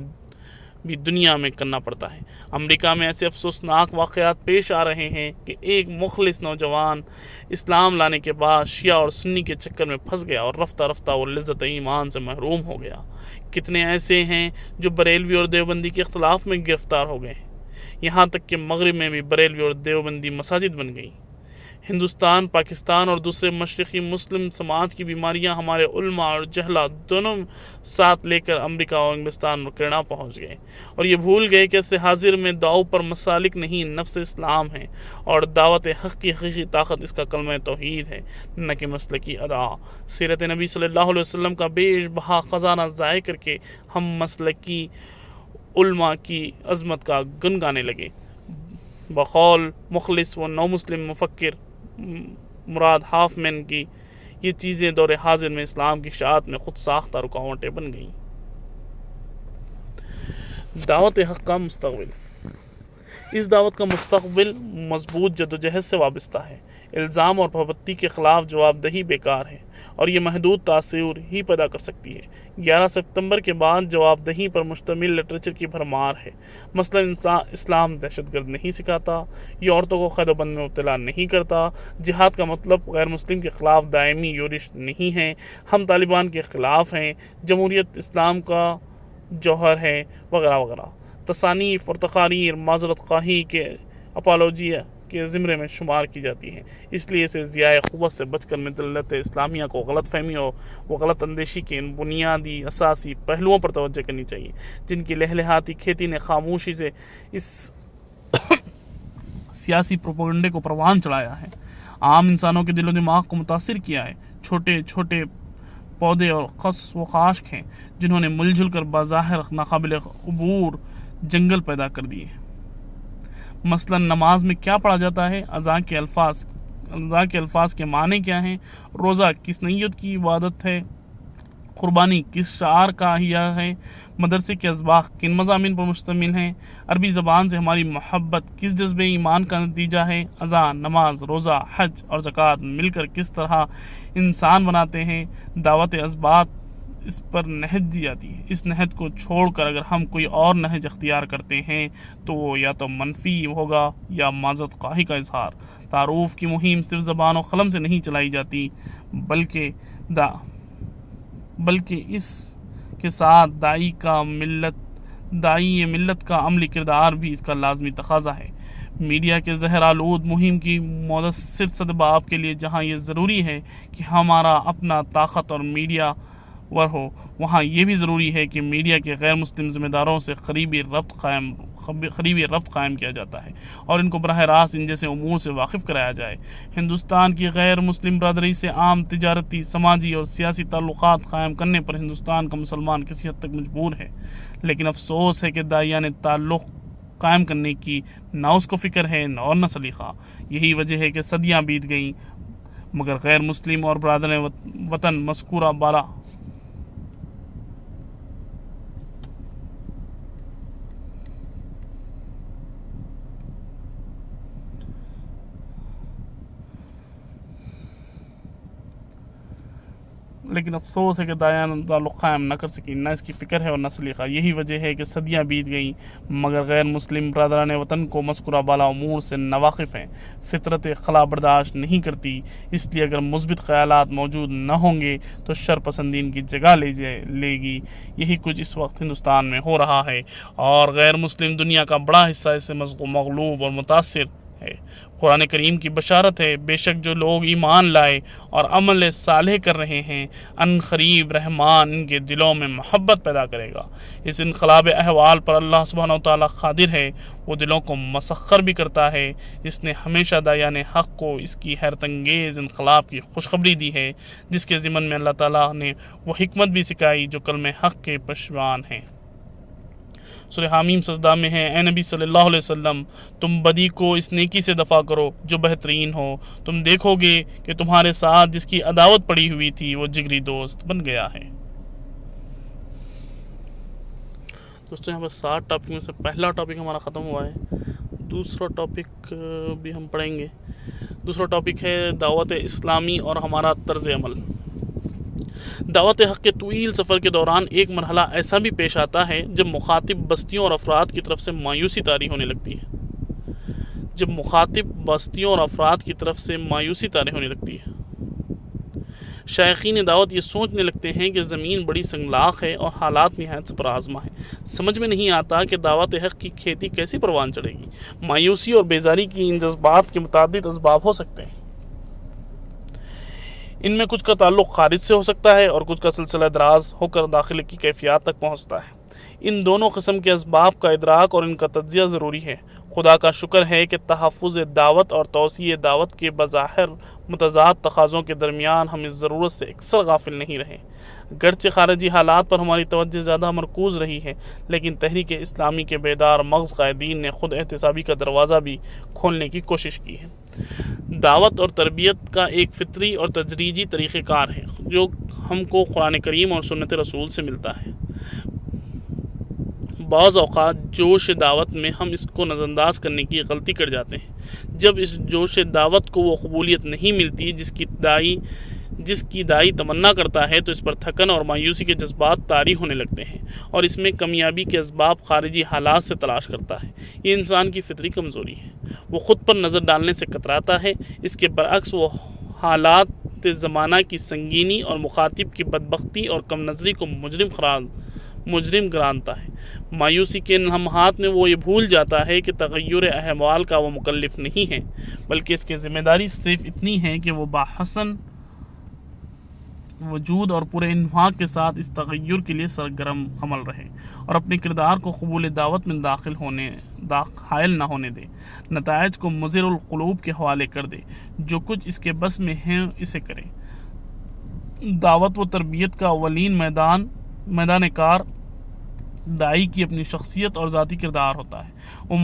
بھی دنیا میں کرنا پڑتا ہے۔ امریکہ میں ایسے افسوسناک واقعات پیش آ رہے ہیں کہ ایک مخلص نوجوان اسلام لانے کے بعد شیعہ اور سنی کے چکر میں پھنس گیا اور رفتہ رفتہ وہ لذت ایمان سے محروم ہو گیا۔ کتنے ایسے ہیں جو بریلوی اور دیوبندی کے اختلاف میں گرفتار ہو گئے ہیں، یہاں تک کہ مغرب میں بھی بریلوی اور دیوبندی مساجد بن گئیں۔ ہندوستان، پاکستان اور دوسرے مشرقی مسلم سماج کی بیماریاں ہمارے علماء اور جہلہ دونوں ساتھ لے کر امریکہ اور انگلستان اور کینیڈا پہنچ گئے، اور یہ بھول گئے کہ ایسے حاضر میں دعو پر مسالک نہیں، نفس اسلام ہے، اور دعوت حق کی حقیقی طاقت اس کا کلمہ توحید ہے، نہ کہ مسلکی ادا۔ سیرت نبی صلی اللہ علیہ وسلم کا بیش بہا خزانہ ضائع کر کے ہم مسلکی علماء کی عظمت کا گن گانے لگے۔ بقول مخلص و نو مسلم مفکر مراد ہافمین کی، یہ چیزیں دور حاضر میں اسلام کی اشاعت میں خود ساختہ رکاوٹیں بن گئیں۔ دعوت حق کا مستقبل۔ اس دعوت کا مستقبل مضبوط جدوجہد سے وابستہ ہے۔ الزام اور پابندی کے خلاف جواب دہی بیکار ہے اور یہ محدود تاثر ہی پیدا کر سکتی ہے۔ 11 ستمبر کے بعد جواب دہی پر مشتمل لٹریچر کی بھرمار ہے۔ مثلا اسلام دہشت گرد نہیں سکھاتا، یہ عورتوں کو قید و بند میں مبتلا نہیں کرتا، جہاد کا مطلب غیر مسلم کے خلاف دائمی یورش نہیں ہے، ہم طالبان کے خلاف ہیں، جمہوریت اسلام کا جوہر ہے، وغیرہ وغیرہ۔ تصانیف اور تقاریر معذرت خواہی کے اپالوجیا کے زمرے میں شمار کی جاتی ہیں، اس لیے اسے ضیاء قوت سے بچ کر ملت اسلامیہ کو غلط فہمیوں و غلط اندیشی کے ان بنیادی اساسی پہلوؤں پر توجہ کرنی چاہیے جن کی لہلہاتی کھیتی نے خاموشی سے اس سیاسی پروپیگنڈے کو پروان چڑھایا ہے، عام انسانوں کے دل و دماغ کو متاثر کیا ہے۔ چھوٹے چھوٹے پودے اور خس و خاشک ہیں جنہوں نے مل جل کر بظاہر ناقابل عبور جنگل پیدا کر دیے۔ مثلا نماز میں کیا پڑھا جاتا ہے، اذان کے الفاظ کے معنی کیا ہیں، روزہ کس نیت کی عبادت ہے، قربانی کس شعار کا احیا ہے، مدرسے کے اسباق کن مضامین پر مشتمل ہیں، عربی زبان سے ہماری محبت کس جذبے ایمان کا نتیجہ ہے، اذان، نماز، روزہ، حج اور زکوٰۃ مل کر کس طرح انسان بناتے ہیں۔ دعوت اسباط اس پر نہج دی جاتی ہے۔ اس نہج کو چھوڑ کر اگر ہم کوئی اور نہج اختیار کرتے ہیں تو وہ یا تو منفی ہوگا یا معذرت خواہی کا اظہار۔ تعارف کی مہم صرف زبان و قلم سے نہیں چلائی جاتی بلکہ اس کے ساتھ داعی ملت کا عملی کردار بھی اس کا لازمی تقاضا ہے۔ میڈیا کے زہر آلود مہم کی مؤثر سدباب کے لیے جہاں یہ ضروری ہے کہ ہمارا اپنا طاقت اور میڈیا ور ہو، وہاں یہ بھی ضروری ہے کہ میڈیا کے غیر مسلم ذمہ داروں سے قریبی ربط قائم کیا جاتا ہے اور ان کو براہ راست ان جیسے امور سے واقف کرایا جائے۔ ہندوستان کی غیر مسلم برادری سے عام تجارتی، سماجی اور سیاسی تعلقات قائم کرنے پر ہندوستان کا مسلمان کسی حد تک مجبور ہے، لیکن افسوس ہے کہ داعیان تعلق قائم کرنے کی نہ اس کو فکر ہے اور نہ سلیقہ۔ یہی وجہ ہے کہ صدیاں بیت گئیں مگر غیر مسلم اور برادر وطن مذکورہ بالا تعلق قائم نہ کر سکیں، نہ اس کی فکر ہے اور نہ سلیقہ۔ یہی وجہ ہے کہ صدیاں بیت گئیں مگر غیر مسلم برادران وطن کو مذکورہ بالا امور سے ناواقف ہیں۔ فطرت خلا برداشت نہیں کرتی، اس لیے اگر مثبت خیالات موجود نہ ہوں گے تو شر پسندی ان کی جگہ لے گی۔ یہی کچھ اس وقت ہندوستان میں ہو رہا ہے اور غیر مسلم دنیا کا بڑا حصہ اس سے مغلوب اور متاثر ہے۔ قرآن کریم کی بشارت ہے، بے شک جو لوگ ایمان لائے اور عمل صالح کر رہے ہیں ان قریب رحمان ان کے دلوں میں محبت پیدا کرے گا۔ اس انقلاب احوال پر اللہ سبحانہ و تعالیٰ قادر ہے، وہ دلوں کو مسخر بھی کرتا ہے۔ اس نے ہمیشہ داعیان حق کو اس کی حیرت انگیز انقلاب کی خوشخبری دی ہے جس کے ضمن میں اللہ تعالیٰ نے وہ حکمت بھی سکھائی جو کلمہ حق کے پشوان ہیں۔ سورہ حامیم سجدہ میں ہے، اے نبی صلی اللہ علیہ وسلم، تم بدی کو اس نیکی سے دفع کرو جو بہترین ہو، تم دیکھو گے کہ تمہارے ساتھ جس کی عداوت پڑی ہوئی تھی وہ جگری دوست بن گیا ہے۔ دوستوں یہاں پر 7 ٹاپک میں سے پہلا ٹاپک ہمارا ختم ہوا ہے، دوسرا ٹاپک بھی ہم پڑھیں گے۔ دوسرا ٹاپک ہے دعوت اسلامی اور ہمارا طرز عمل۔ دعوت حق کے طویل سفر کے دوران ایک مرحلہ ایسا بھی پیش آتا ہے جب مخاطب بستیوں اور افراد کی طرف سے مایوسی طاری ہونے لگتی ہے۔ شائقین دعوت یہ سوچنے لگتے ہیں کہ زمین بڑی سنگلاخ ہے اور حالات نہایت پر آزما ہے۔ سمجھ میں نہیں آتا کہ دعوت حق کی کھیتی کیسی پروان چڑھے گی۔ مایوسی اور بیزاری کی ان جذبات کے متعدد اسباب ہو سکتے ہیں۔ ان میں کچھ کا تعلق خارج سے ہو سکتا ہے اور کچھ کا سلسلہ دراز ہو کر داخلے کی کیفیات تک پہنچتا ہے۔ ان دونوں قسم کے اسباب کا ادراک اور ان کا تجزیہ ضروری ہے۔ خدا کا شکر ہے کہ تحفظ دعوت اور توسیع دعوت کے بظاہر متضاد تقاضوں کے درمیان ہم اس ضرورت سے اکثر غافل نہیں رہے۔ گرچہ خارجی حالات پر ہماری توجہ زیادہ مرکوز رہی ہے، لیکن تحریک اسلامی کے بیدار مغز قائدین نے خود احتسابی کا دروازہ بھی کھولنے کی کوشش کی ہے۔ دعوت اور تربیت کا ایک فطری اور تدریجی طریقہ کار ہے جو ہم کو قرآن کریم اور سنت رسول سے ملتا ہے۔ بعض اوقات جوش دعوت میں ہم اس کو نظر انداز کرنے کی غلطی کر جاتے ہیں۔ جب اس جوش دعوت کو وہ قبولیت نہیں ملتی جس کی داعی تمنا کرتا ہے تو اس پر تھکن اور مایوسی کے جذبات طاری ہونے لگتے ہیں اور اس میں کامیابی کے اسباب خارجی حالات سے تلاش کرتا ہے۔ یہ انسان کی فطری کمزوری ہے، وہ خود پر نظر ڈالنے سے کتراتا ہے۔ اس کے برعکس وہ حالات زمانہ کی سنگینی اور مخاطب کی بدبختی اور کم نظری کو مجرم گرانتا ہے۔ مایوسی کے ان لمحات میں وہ یہ بھول جاتا ہے کہ تغیر احوال کا وہ مکلف نہیں ہے، بلکہ اس کی ذمہ داری صرف اتنی ہے کہ وہ باحسن وجود اور پورے انفاق کے ساتھ اس تغیر کے لیے سرگرم عمل رہے اور اپنے کردار کو قبول دعوت میں حائل نہ ہونے دے، نتائج کو مضر القلوب کے حوالے کر دے، جو کچھ اس کے بس میں ہے اسے کرے۔ دعوت و تربیت کا اولین میدان کار داعی کی اپنی شخصیت اور ذاتی کردار ہوتا ہے۔ وہ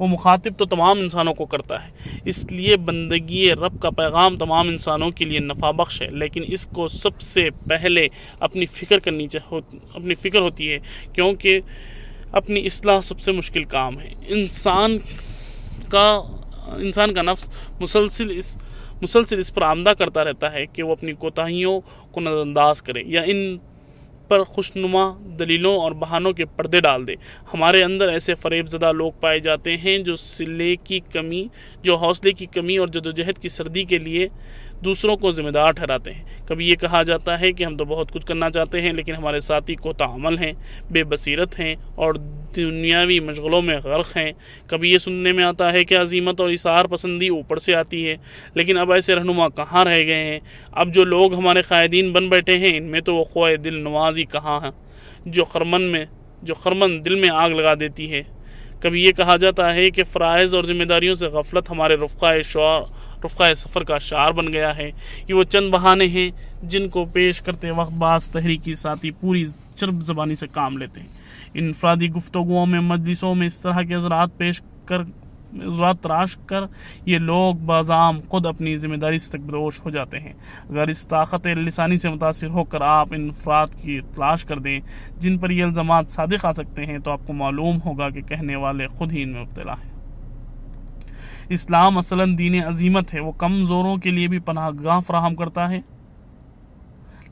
مخاطب تو تمام انسانوں کو کرتا ہے، اس لیے بندگی رب کا پیغام تمام انسانوں کے لیے نفع بخش ہے، لیکن اس کو سب سے پہلے اپنی فکر ہوتی ہے، کیونکہ اپنی اصلاح سب سے مشکل کام ہے۔ انسان کا نفس مسلسل اس پر آمدہ کرتا رہتا ہے کہ وہ اپنی کوتاہیوں کو نظر انداز کرے یا ان پر خوشنما دلیلوں اور بہانوں کے پردے ڈال دے۔ ہمارے اندر ایسے فریب زدہ لوگ پائے جاتے ہیں جو حوصلے کی کمی اور جدوجہد کی سردی کے لیے دوسروں کو ذمہ دار ٹھہراتے ہیں۔ کبھی یہ کہا جاتا ہے کہ ہم تو بہت کچھ کرنا چاہتے ہیں، لیکن ہمارے ساتھی کوتاہ عمل ہیں، بے بصیرت ہیں اور دنیاوی مشغلوں میں غرق ہیں۔ کبھی یہ سننے میں آتا ہے کہ عزیمت اور اثار پسندی اوپر سے آتی ہے، لیکن اب ایسے رہنما کہاں رہ گئے ہیں؟ اب جو لوگ ہمارے قائدین بن بیٹھے ہیں، ان میں تو وہ خواہ دل نوازی کہاں ہے جو خرمن دل میں آگ لگا دیتی ہے۔ کبھی یہ کہا جاتا ہے کہ فرائض اور ذمہ داریوں سے غفلت ہمارے رفقۂ سفر کا شعار بن گیا ہے۔ یہ وہ چند بہانے ہیں جن کو پیش کرتے وقت بعض تحریکی ساتھی پوری چرب زبانی سے کام لیتے ہیں۔ انفرادی گفتگوؤں میں، مجلسوں میں اس طرح کے عذرات تراش کر یہ لوگ بازام خود اپنی ذمہ داری سے تکبروش ہو جاتے ہیں۔ اگر اس طاقت لسانی سے متاثر ہو کر آپ ان افراد کی تلاش کر دیں جن پر یہ الزامات صادق آ سکتے ہیں، تو آپ کو معلوم ہوگا کہ کہنے والے خود ہی ان میں مبتلا ہیں۔ اسلام اصلاً دین عظیمت ہے، وہ کمزوروں کے لیے بھی پناہ گاہ فراہم کرتا ہے،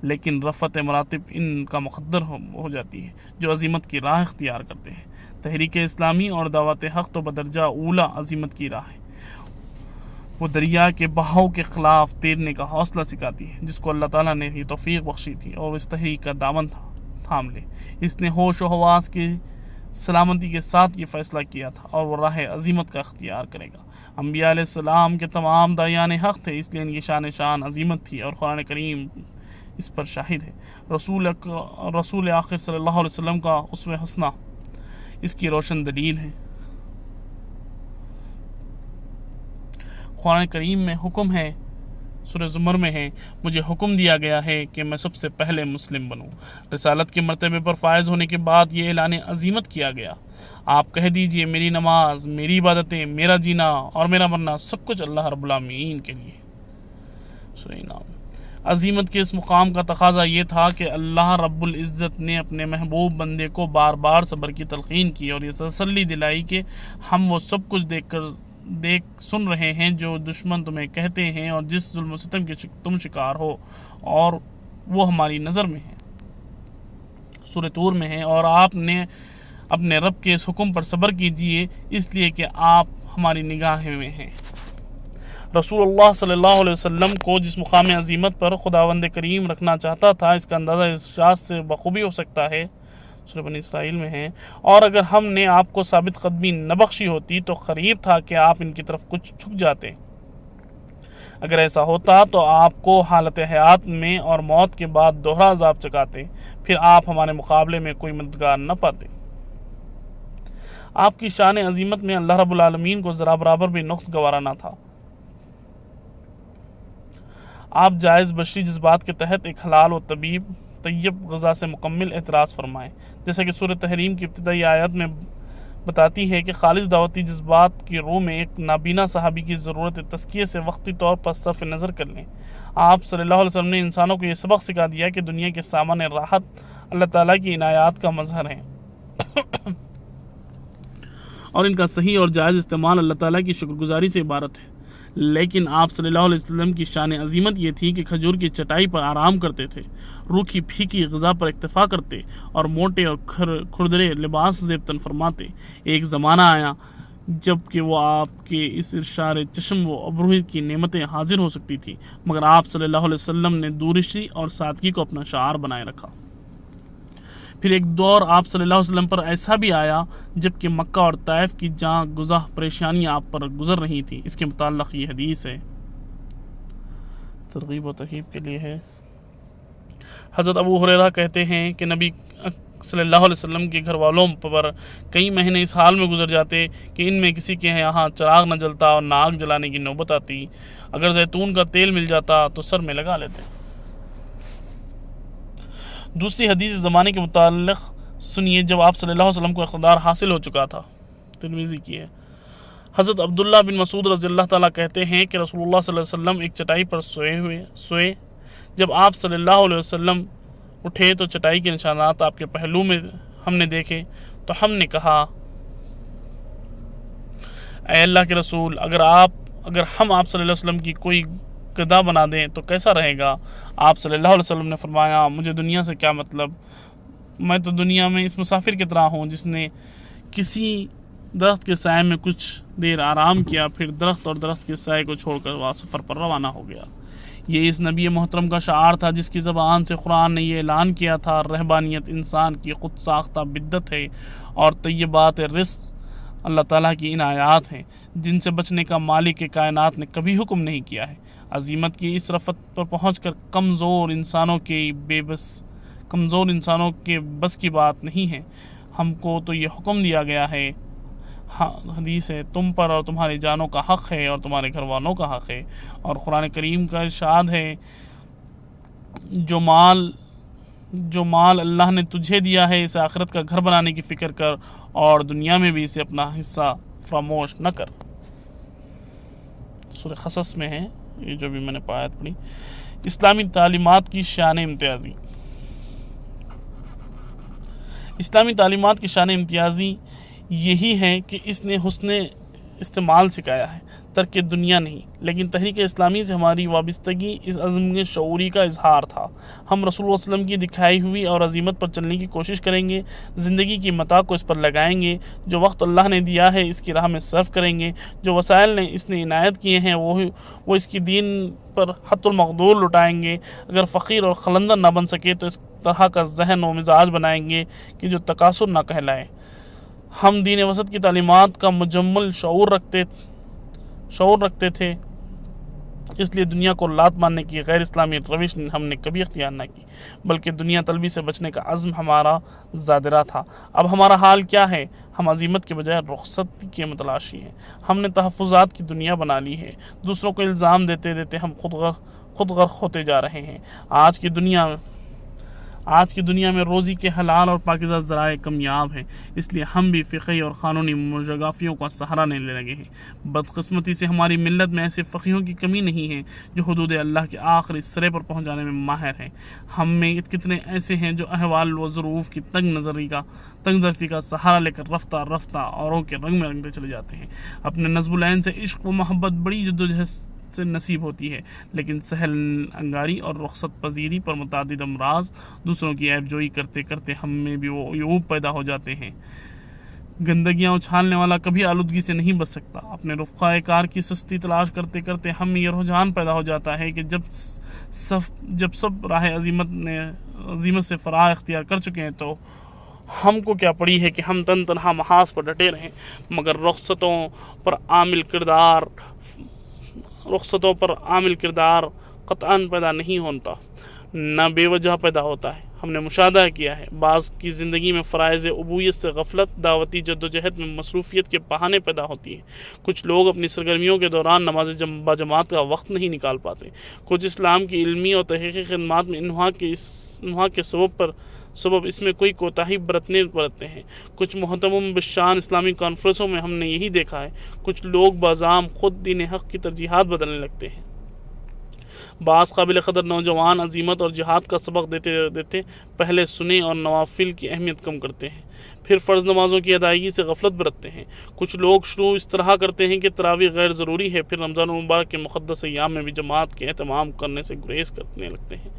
لیکن رفعت مراتب ان کا مقدر ہو جاتی ہے جو عظیمت کی راہ اختیار کرتے ہیں۔ تحریک اسلامی اور دعوت حق تو بدرجہ اولا عظیمت کی راہ ہے۔ وہ دریا کے بہاؤ کے خلاف تیرنے کا حوصلہ سکھاتی ہے، جس کو اللہ تعالیٰ نے یہ توفیق بخشی تھی اور اس تحریک کا دامن تھام لے۔ اس نے ہوش و حواس کی سلامتی کے ساتھ یہ فیصلہ کیا تھا اور وہ راہ عظیمت کا اختیار کرے گا۔ انبیاء علیہ السلام کے تمام داعیان حق تھے، اس لیے ان کی شان عظیمت تھی اور قرآن کریم اس پر شاہد ہے۔ رسول آخر صلی اللہ علیہ وسلم کا اسوہ حسنہ اس کی روشن دلیل ہے۔ قرآن کریم میں حکم ہے، سورہ زمر میں ہے، مجھے حکم دیا گیا ہے کہ میں سب سے پہلے مسلم بنوں۔ رسالت کے مرتبے پر فائز ہونے کے بعد یہ اعلان عظیمت کیا گیا، آپ کہہ دیجئے میری نماز، میری عبادتیں، میرا جینا اور میرا مرنا سب کچھ اللہ رب العالمین کے لیے۔ سورہ انعام۔ عظیمت کے اس مقام کا تقاضا یہ تھا کہ اللہ رب العزت نے اپنے محبوب بندے کو بار بار صبر کی تلقین کی اور یہ تسلی دلائی کہ ہم وہ سب کچھ دیکھ سن رہے ہیں جو دشمن تمہیں کہتے ہیں اور جس ظلم و ستم کے تم شکار ہو، اور وہ ہماری نظر میں ہے، سورہ طور میں ہے، اور آپ نے اپنے رب کے اس حکم پر صبر کیجئے اس لیے کہ آپ ہماری نگاہ میں ہیں۔ رسول اللہ صلی اللہ علیہ وسلم کو جس مقام عظیمت پر خداوند کریم رکھنا چاہتا تھا، اس کا اندازہ اس شاذ سے بخوبی ہو سکتا ہے، سورہ بنی اسرائیل میں ہے، اور اگر ہم نے آپ کو ثابت قدمی نہ بخشی ہوتی تو قریب تھا کہ آپ ان کی طرف کچھ جھک جاتے۔ اگر ایسا ہوتا تو آپ کو حالت حیات میں اور موت کے بعد دوہرا عذاب چکاتے، پھر آپ ہمارے مقابلے میں کوئی مددگار نہ پاتے۔ آپ کی شان عظیمت میں اللہ رب العالمین کو ذرا برابر بھی نقص گوارا نہ تھا۔ آپ جائز بشری جذبات کے تحت ایک حلال و طیب غذا سے مکمل اعتراض فرمائیں، جیسا کہ سورہ تحریم کی ابتدائی آیت میں بتاتی ہے کہ خالص دعوتی جذبات کی روح میں ایک نابینا صحابی کی ضرورت تزکیے سے وقتی طور پر صرف نظر کر لیں۔ آپ صلی اللہ علیہ وسلم نے انسانوں کو یہ سبق سکھا دیا کہ دنیا کے سامان راحت اللہ تعالیٰ کی عنایات کا مظہر ہیں اور ان کا صحیح اور جائز استعمال اللہ تعالیٰ کی شکر گزاری سے عبارت ہے، لیکن آپ صلی اللہ علیہ وسلم کی شان عظیمت یہ تھی کہ کھجور کی چٹائی پر آرام کرتے تھے، روکھی پھیکی غذا پر اکتفا کرتے اور موٹے اور کھردرے لباس زیب تن فرماتے۔ ایک زمانہ آیا جب کہ وہ آپ کے اس ارشاد چشم و ابروی کی نعمتیں حاضر ہو سکتی تھی، مگر آپ صلی اللہ علیہ وسلم نے دورشی اور سادگی کو اپنا شعار بنائے رکھا۔ پھر ایک دور آپ صلی اللہ علیہ وسلم پر ایسا بھی آیا جب کہ مکہ اور طائف کی جاں گزاں پریشانیاں آپ پر گزر رہی تھی۔ اس کے متعلق یہ حدیث ہے، ترغیب و ترہیب کے لیے ہے۔ حضرت ابو ہریرہ کہتے ہیں کہ نبی صلی اللہ علیہ وسلم کے گھر والوں پر کئی مہینے اس حال میں گزر جاتے کہ ان میں کسی کے یہاں چراغ نہ جلتا اور نہ آگ جلانے کی نوبت آتی۔ اگر زیتون کا تیل مل جاتا تو سر میں لگا لیتے۔ دوسری حدیث زمانے کے متعلق سنیے جب آپ صلی اللہ علیہ وسلم کو اقتدار حاصل ہو چکا تھا، ترمذی کی ہے۔ حضرت عبداللہ بن مسعود رضی اللہ تعالیٰ کہتے ہیں کہ رسول اللہ صلی اللہ علیہ وسلم ایک چٹائی پر سوئے۔ جب آپ صلی اللہ علیہ وسلم اٹھے تو چٹائی کے نشانات آپ کے پہلو میں ہم نے دیکھے تو ہم نے کہا، اے اللہ کے رسول، اگر ہم آپ صلی اللہ علیہ وسلم کی کوئی گدا بنا دیں تو کیسا رہے گا؟ آپ صلی اللہ علیہ وسلم نے فرمایا، مجھے دنیا سے کیا مطلب، میں تو دنیا میں اس مسافر کی طرح ہوں جس نے کسی درخت کے سائے میں کچھ دیر آرام کیا، پھر درخت اور درخت کے سائے کو چھوڑ کر سفر پر روانہ ہو گیا۔ یہ اس نبی محترم کا شعار تھا جس کی زبان سے قرآن نے یہ اعلان کیا تھا، رہبانیت انسان کی خود ساختہ بدعت ہے اور طیبات رزق اللہ تعالیٰ کی عنایات ہیں جن سے بچنے کا مالک کائنات نے کبھی حکم نہیں کیا ہے۔ عظمت کی اس رفت پر پہنچ کر کمزور انسانوں کے بس کی بات نہیں ہے۔ ہم کو تو یہ حکم دیا گیا ہے، حدیث ہے، تم پر اور تمہاری جانوں کا حق ہے اور تمہارے گھر والوں کا حق ہے۔ اور قرآن کریم کا ارشاد ہے، جو مال اللہ نے تجھے دیا ہے اسے آخرت کا گھر بنانے کی فکر کر اور دنیا میں بھی اسے اپنا حصہ فراموش نہ کر۔ سورہ قصص میں ہے یہ جو بھی میں نے آیت پڑھی۔ اسلامی تعلیمات کی شان امتیازی۔ اسلامی تعلیمات کی شان امتیازی یہی ہے کہ اس نے حسن استعمال سکھایا ہے، ترک دنیا نہیں۔ لیکن تحریک اسلامی سے ہماری وابستگی اس عزم شعوری کا اظہار تھا۔ ہم رسول اللہ علیہ وسلم کی دکھائی ہوئی اور عظمت پر چلنے کی کوشش کریں گے، زندگی کی متاع کو اس پر لگائیں گے، جو وقت اللہ نے دیا ہے اس کی راہ میں صرف کریں گے، جو وسائل اس نے عنایت کیے ہیں وہ اس کی دین پر حت المقدور لٹائیں گے۔ اگر فقیر اور خلندر نہ بن سکے تو اس طرح کا ذہن و مزاج بنائیں گے کہ جو تکاثر نہ کہلائے۔ ہم دین وسط کی تعلیمات کا مجمل شعور رکھتے تھے، اس لیے دنیا کو لات مارنے کی غیر اسلامی روش ہم نے کبھی اختیار نہ کی، بلکہ دنیا طلبی سے بچنے کا عزم ہمارا زادرہ تھا۔ اب ہمارا حال کیا ہے؟ ہم عزیمت کے بجائے رخصت کے متلاشی ہیں۔ ہم نے تحفظات کی دنیا بنا لی ہے، دوسروں کو الزام دیتے دیتے ہم خود غرق ہوتے جا رہے ہیں۔ آج کی دنیا میں روزی کے حلال اور پاکیزہ ذرائع کمیاب ہیں، اس لیے ہم بھی فقہی اور قانونی مجغافیوں کا سہارا لینے لگے ہیں۔ بدقسمتی سے ہماری ملت میں ایسے فقیہوں کی کمی نہیں ہے جو حدود اللہ کے آخری سرے پر پہنچانے میں ماہر ہیں۔ ہم میں کتنے ایسے ہیں جو احوال و ظروف کی تنگ ظرفی کا سہارا لے کر رفتہ رفتہ اوروں کے رنگ میں رنگتے چلے جاتے ہیں۔ اپنے نصب العین سے عشق و محبت بڑی جدوجہد سے نصیب ہوتی ہے، لیکن سہل انگاری اور رخصت پذیری پر متعدد امراض دوسروں کی عیب جوئی کرتے کرتے ہم میں بھی وہ عیوب پیدا ہو جاتے ہیں۔ گندگیاں اچھالنے والا کبھی آلودگی سے نہیں بچ سکتا۔ اپنے رفقائے کار کی سستی تلاش کرتے کرتے ہم میں یہ رجحان پیدا ہو جاتا ہے کہ جب سب راہ عظیمت سے فراغ اختیار کر چکے ہیں تو ہم کو کیا پڑی ہے کہ ہم تنہا محاذ پر ڈٹے رہیں، مگر رخصتوں پر عامل کردار قطعاً پیدا نہیں ہوتا، نہ بے وجہ پیدا ہوتا ہے۔ ہم نے مشاہدہ کیا ہے بعض کی زندگی میں فرائض ابویت سے غفلت، دعوتی جدوجہد میں مصروفیت کے بہانے پیدا ہوتی ہے۔ کچھ لوگ اپنی سرگرمیوں کے دوران نماز باجماعت کا وقت نہیں نکال پاتے۔ کچھ اسلام کی علمی اور تحقیقی خدمات میں انواع کے سبب اس میں کوئی کوتاہی برتتے ہیں۔ کچھ محترم بالشان اسلامی کانفرنسوں میں ہم نے یہی دیکھا ہے، کچھ لوگ بازام خود دین حق کی ترجیحات بدلنے لگتے ہیں۔ بعض قابل قدر نوجوان عزیمت اور جہاد کا سبق دیتے پہلے سنے اور نوافل کی اہمیت کم کرتے ہیں، پھر فرض نمازوں کی ادائیگی سے غفلت برتتے ہیں۔ کچھ لوگ شروع اس طرح کرتے ہیں کہ تراویح غیر ضروری ہے، پھر رمضان المبارک کے مقدس ایام میں بھی جماعت کے اہتمام کرنے سے گریز کرنے لگتے ہیں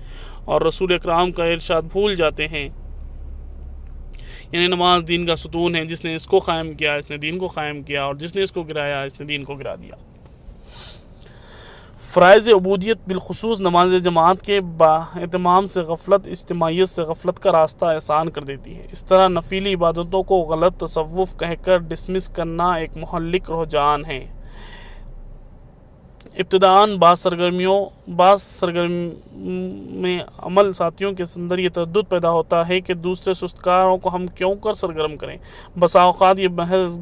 اور رسول اکرام کا ارشاد بھول جاتے ہیں، یعنی نماز دین کا ستون ہے، جس نے اس کو قائم کیا اس نے دین کو قائم کیا، اور جس نے اس کو گرایا اس نے دین کو گرا دیا۔ فرائض عبودیت بالخصوص نماز جماعت کے اہتمام سے غفلت اجتماعیت سے غفلت کا راستہ آسان کر دیتی ہے۔ اس طرح نفلی عبادتوں کو غلط تصوف کہہ کر ڈسمس کرنا ایک مہلک رجحان ہے۔ ابتداً بعض سرگرم میں عمل ساتھیوں کے اندر یہ تردد پیدا ہوتا ہے کہ دوسرے سستکاروں کو ہم کیوں کر سرگرم کریں۔ بسا اوقات یہ محض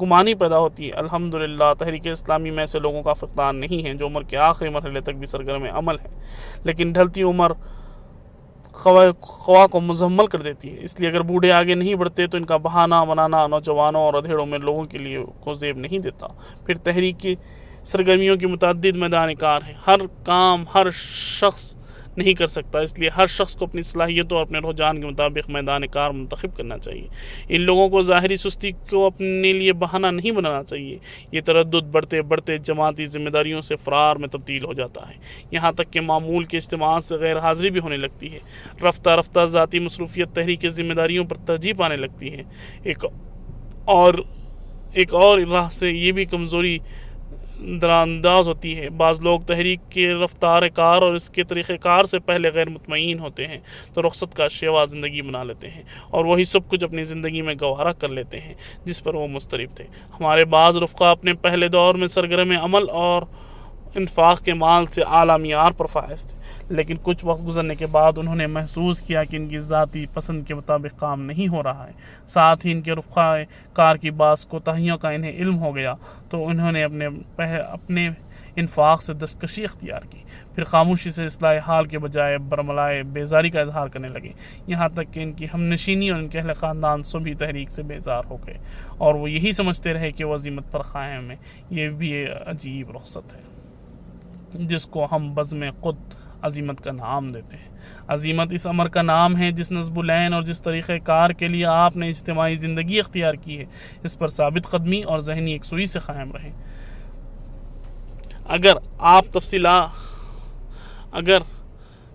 گمانی پیدا ہوتی ہے۔ الحمدللہ تحریک اسلامی میں ایسے لوگوں کا فقدان نہیں ہے جو عمر کے آخری مرحلے تک بھی سرگرم عمل ہے، لیکن ڈھلتی عمر خواہ کو مزمل کر دیتی ہے۔ اس لیے اگر بوڑھے آگے نہیں بڑھتے تو ان کا بہانہ بنانا نوجوانوں اور ادھیڑوں میں لوگوں کے لیے کو زیب نہیں دیتا۔ پھر تحریک کی سرگرمیوں کی متعدد میدان کار ہیں، ہر کام ہر شخص نہیں کر سکتا، اس لیے ہر شخص کو اپنی صلاحیتوں اور اپنے رجحان کے مطابق میدان کار منتخب کرنا چاہیے۔ ان لوگوں کو ظاہری سستی کو اپنے لیے بہانہ نہیں بنانا چاہیے۔ یہ تردد بڑھتے بڑھتے جماعتی ذمہ داریوں سے فرار میں تبدیل ہو جاتا ہے، یہاں تک کہ معمول کے اجتماعات سے غیر حاضری بھی ہونے لگتی ہے۔ رفتہ رفتہ ذاتی مصروفیت تحریک ذمہ داریوں پر ترجیح پانے لگتی ہے۔ ایک اور راہ سے یہ بھی کمزوری درانداز ہوتی ہے۔ بعض لوگ تحریک کے رفتار کار اور اس کے طریقہ کار سے پہلے غیر مطمئن ہوتے ہیں تو رخصت کا شیوا زندگی بنا لیتے ہیں اور وہی سب کچھ اپنی زندگی میں گوارا کر لیتے ہیں جس پر وہ مضطرب تھے۔ ہمارے بعض رفقا اپنے پہلے دور میں سرگرم عمل اور انفاق کے مال سے اعلیٰ معیار پر فائز تھے، لیکن کچھ وقت گزرنے کے بعد انہوں نے محسوس کیا کہ ان کی ذاتی پسند کے مطابق کام نہیں ہو رہا ہے، ساتھ ہی ان کے رفقا کار کی بعض کوتاہیوں کا انہیں علم ہو گیا تو انہوں نے اپنے انفاق سے دستکشی اختیار کی، پھر خاموشی سے اصلاح حال کے بجائے برملائے بیزاری کا اظہار کرنے لگے، یہاں تک کہ ان کی ہم نشینی اور ان کے اہل خاندان سبھی تحریک سے بیزار ہو گئے اور وہ یہی سمجھتے رہے کہ وہ عزیمت پر قائم ہے۔ یہ بھی عجیب رخصت ہے جس کو ہم بزم خود عزیمت کا نام دیتے ہیں۔ عزیمت اس امر کا نام ہے جس نصب العین اور جس طریقہ کار کے لیے آپ نے اجتماعی زندگی اختیار کی ہے، اس پر ثابت قدمی اور ذہنی یکسوئی سے قائم رہیں۔ اگر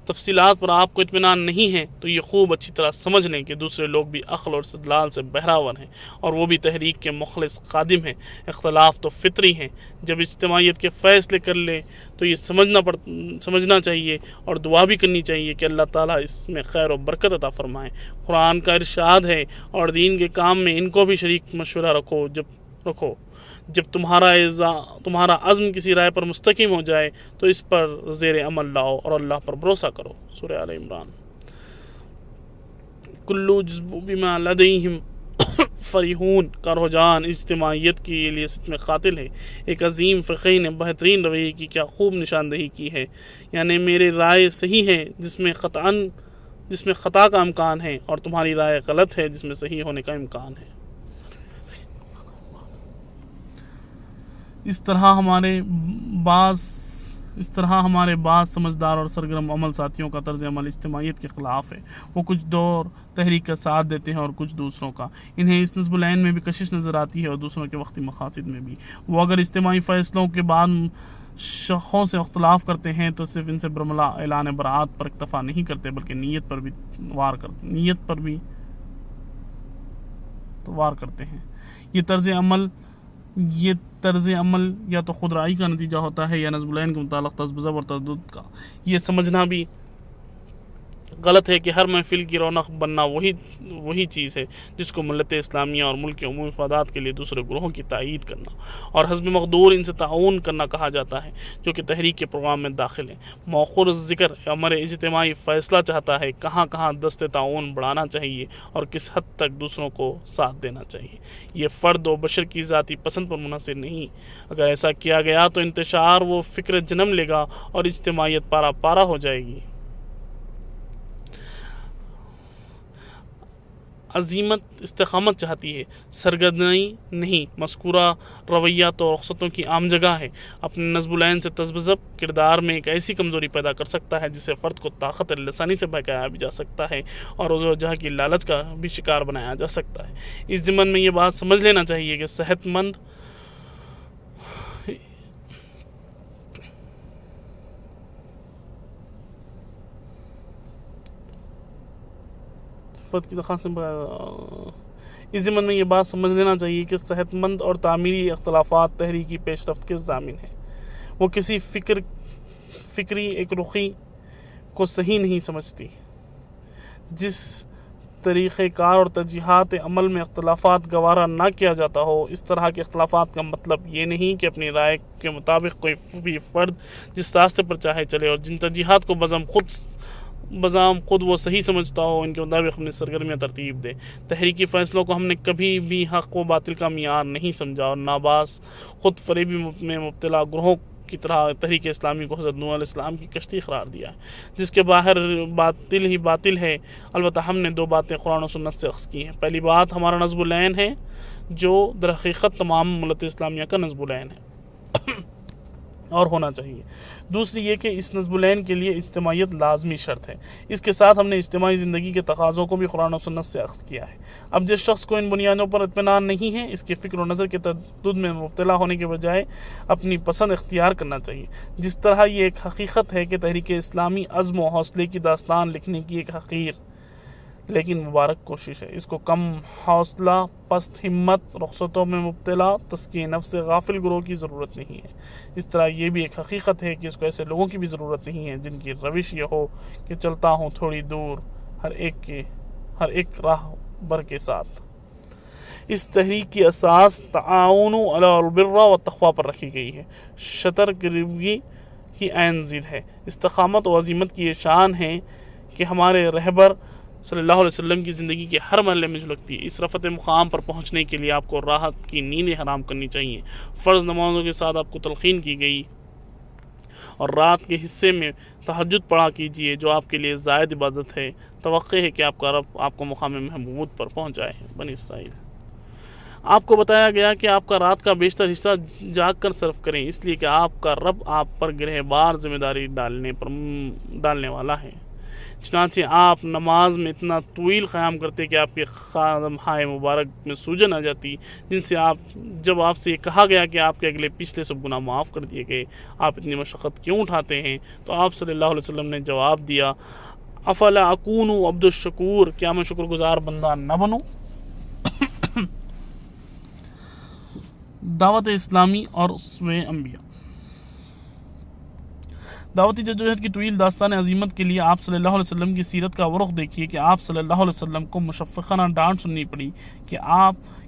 تفصیلات پر آپ کو اطمینان نہیں ہے تو یہ خوب اچھی طرح سمجھ لیں کہ دوسرے لوگ بھی عقل اور استدلال سے بہراور ہیں اور وہ بھی تحریک کے مخلص خادم ہیں۔ اختلاف تو فطری ہیں۔ جب اجتماعیت کے فیصلے کر لیں تو یہ سمجھنا چاہیے اور دعا بھی کرنی چاہیے کہ اللہ تعالیٰ اس میں خیر و برکت عطا فرمائیں۔ قرآن کا ارشاد ہے اور دین کے کام میں ان کو بھی شریک مشورہ رکھو جب تمہارا عزم کسی رائے پر مستقیم ہو جائے تو اس پر زیر عمل لاؤ اور اللہ پر بھروسہ کرو۔ سورہ آل عمران۔ کلو جزء بما لدیہم فریحون کا رجحان اجتماعیت کی لیست میں قاتل ہے۔ ایک عظیم فقیہ نے بہترین رویے کی کیا خوب نشاندہی کی ہے، یعنی میری رائے صحیح ہے جس میں خطا کا امکان ہے اور تمہاری رائے غلط ہے جس میں صحیح ہونے کا امکان ہے۔ اس طرح ہمارے بعض سمجھدار اور سرگرم عمل ساتھیوں کا طرز عمل اجتماعیت کے خلاف ہے۔ وہ کچھ دور تحریک کا ساتھ دیتے ہیں اور کچھ دوسروں کا۔ انہیں اس نصب العین میں بھی کشش نظر آتی ہے اور دوسروں کے وقتی مقاصد میں بھی۔ وہ اگر اجتماعی فیصلوں کے بعد شخصوں سے اختلاف کرتے ہیں تو صرف ان سے برملا اعلان برات پر اکتفا نہیں کرتے بلکہ نیت پر بھی وار کرتے ہیں۔ یہ طرز عمل یا تو خودرائی کا نتیجہ ہوتا ہے یا نصب العین کے متعلق تذبذب اور تردد کا۔ یہ سمجھنا بھی غلط ہے کہ ہر محفل کی رونق بننا وہی چیز ہے جس کو ملت اسلامیہ اور ملک کے عمومی مفادات کے لیے دوسرے گروہوں کی تائید کرنا اور حزب مقدور ان سے تعاون کرنا کہا جاتا ہے جو کہ تحریک کے پروگرام میں داخل ہیں۔ مؤخر ذکر امر اجتماعی فیصلہ چاہتا ہے کہاں دست تعاون بڑھانا چاہیے اور کس حد تک دوسروں کو ساتھ دینا چاہیے۔ یہ فرد و بشر کی ذاتی پسند پر منحصر نہیں۔ اگر ایسا کیا گیا تو انتشار و فکر جنم لے گا اور اجتماعیت پارا پارا ہو جائے گی۔ عزیمت استقامت چاہتی ہے، سرگردانی نہیں۔ مذکورہ رویہ تو رخصتوں کی عام جگہ ہے۔ اپنے نصب العین سے تذبذب کردار میں ایک ایسی کمزوری پیدا کر سکتا ہے جسے فرد کو طاقت لسانی سے بہکایا بھی جا سکتا ہے اور روز و جہاں کی لالچ کا بھی شکار بنایا جا سکتا ہے۔ اس ضمن میں یہ بات سمجھ لینا چاہیے کہ صحت مند اور تعمیری اختلافات تحریکی پیش رفت کے ضامن ہیں۔ وہ کسی فکری ایک رخی کو صحیح نہیں سمجھتی۔ جس طریقہ کار اور ترجیحات عمل میں اختلافات گوارا نہ کیا جاتا ہو، اس طرح کے اختلافات کا مطلب یہ نہیں کہ اپنی رائے کے مطابق کوئی بھی فرد جس راستے پر چاہے چلے اور جن ترجیحات کو بزام خود وہ صحیح سمجھتا ہو ان کے مطابق اپنی سرگرمیاں ترتیب دے۔ تحریکی فیصلوں کو ہم نے کبھی بھی حق و باطل کا معیار نہیں سمجھا اور ناباز خود فریبی میں مبتلا گروہوں کی طرح تحریک اسلامی کو حضرت نوح علیہ السلام کی کشتی قرار دیا ہے جس کے باہر باطل ہی باطل ہے۔ البتہ ہم نے دو باتیں قرآن و سنت سے اخذ کی ہیں۔ پہلی بات ہمارا نصب العین ہے جو در حقیقت تمام ملت اسلامیہ کا نصب العین ہے اور ہونا چاہیے۔ دوسری یہ کہ اس نصب العین کے لیے اجتماعیت لازمی شرط ہے۔ اس کے ساتھ ہم نے اجتماعی زندگی کے تقاضوں کو بھی قرآن و سنت سے اخذ کیا ہے۔ اب جس شخص کو ان بنیادوں پر اطمینان نہیں ہے، اس کے فکر و نظر کے تردد میں مبتلا ہونے کے بجائے اپنی پسند اختیار کرنا چاہیے۔ جس طرح یہ ایک حقیقت ہے کہ تحریک اسلامی عزم و حوصلے کی داستان لکھنے کی ایک حقیر لیکن مبارک کوشش ہے۔ اس کو کم حوصلہ، پست ہمت، رخصتوں میں مبتلا، تزکیہ نفس سے غافل گروہ کی ضرورت نہیں ہے۔ اس طرح یہ بھی ایک حقیقت ہے کہ اس کو ایسے لوگوں کی بھی ضرورت نہیں ہے جن کی روش یہ ہو کہ چلتا ہوں تھوڑی دور ہر ایک راہ بر کے ساتھ۔ اس تحریک کی اساس تعاون علی البر والتقوی پر رکھی گئی ہے۔ شطر قریبی کی عین ضد ہے۔ استقامت و عزیمت کی یہ شان ہے کہ ہمارے رہبر صلی اللہ علیہ وسلم کی زندگی کے ہر مرحلے میں جھلکتی ہے۔ اس رفعت مقام پر پہنچنے کے لیے آپ کو راحت کی نیندیں حرام کرنی چاہیے۔ فرض نمازوں کے ساتھ آپ کو تلقین کی گئی اور رات کے حصے میں تہجد پڑھا کیجیے جو آپ کے لیے زائد عبادت ہے۔ توقع ہے کہ آپ کا رب آپ کو مقام محمود پر پہنچائے۔ بنی اسرائیل۔ آپ کو بتایا گیا کہ آپ کا رات کا بیشتر حصہ جاگ کر صرف کریں، اس لیے کہ آپ کا رب آپ پر گرہ بار ذمہ داری ڈالنے والا ہے۔ چنانچہ آپ نماز میں اتنا طویل قیام کرتے کہ آپ کے قدمہائے مبارک میں سوجن آ جاتی، جب آپ سے یہ کہا گیا کہ آپ کے اگلے پچھلے سب گناہ معاف کر دیے گئے، آپ اتنی مشقت کیوں اٹھاتے ہیں؟ تو آپ صلی اللہ علیہ وسلم نے جواب دیا، افلا اکون عبد الشکور، کیا میں شکر گزار بندہ نہ بنوں؟ دعوت اسلامی اور اسوہ انبیاء۔ دعوتی جدوجہد کی طویل داستان عظیمت کے لیے آپ صلی اللہ علیہ وسلم کی سیرت کا رخ دیکھیے کہ آپ صلی اللہ علیہ وسلم کو مشفقانہ ڈانٹ سننی پڑی کہ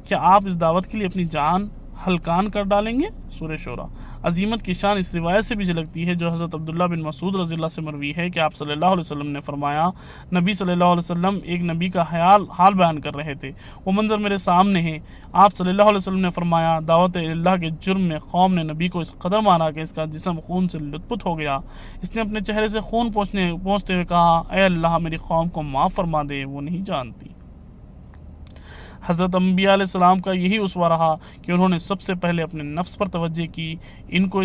کیا آپ اس دعوت کے لیے اپنی جان ہلکان کر ڈالیں گے؟ سورہ شورى۔ عظیمت کی شان اس روایت سے بھی جھلکتی ہے جو حضرت عبداللہ بن مسعود رضی اللہ سے مروی ہے کہ آپ صلی اللہ علیہ وسلم نے فرمایا، نبی صلی اللہ علیہ وسلم ایک نبی کا حال بیان کر رہے تھے، وہ منظر میرے سامنے ہے۔ آپ صلی اللہ علیہ وسلم نے فرمایا، دعوت اللہ کے جرم میں قوم نے نبی کو اس قدر مارا کہ اس کا جسم خون سے لت پت ہو گیا۔ اس نے اپنے چہرے سے خون پہنچتے ہوئے کہا، اے اللہ میری قوم کو معاف فرما دے، وہ نہیں جانتی۔ حضرت انبیاء علیہ السلام کا یہی اسوہ رہا کہ انہوں نے سب سے پہلے اپنے نفس پر توجہ کی۔ ان کو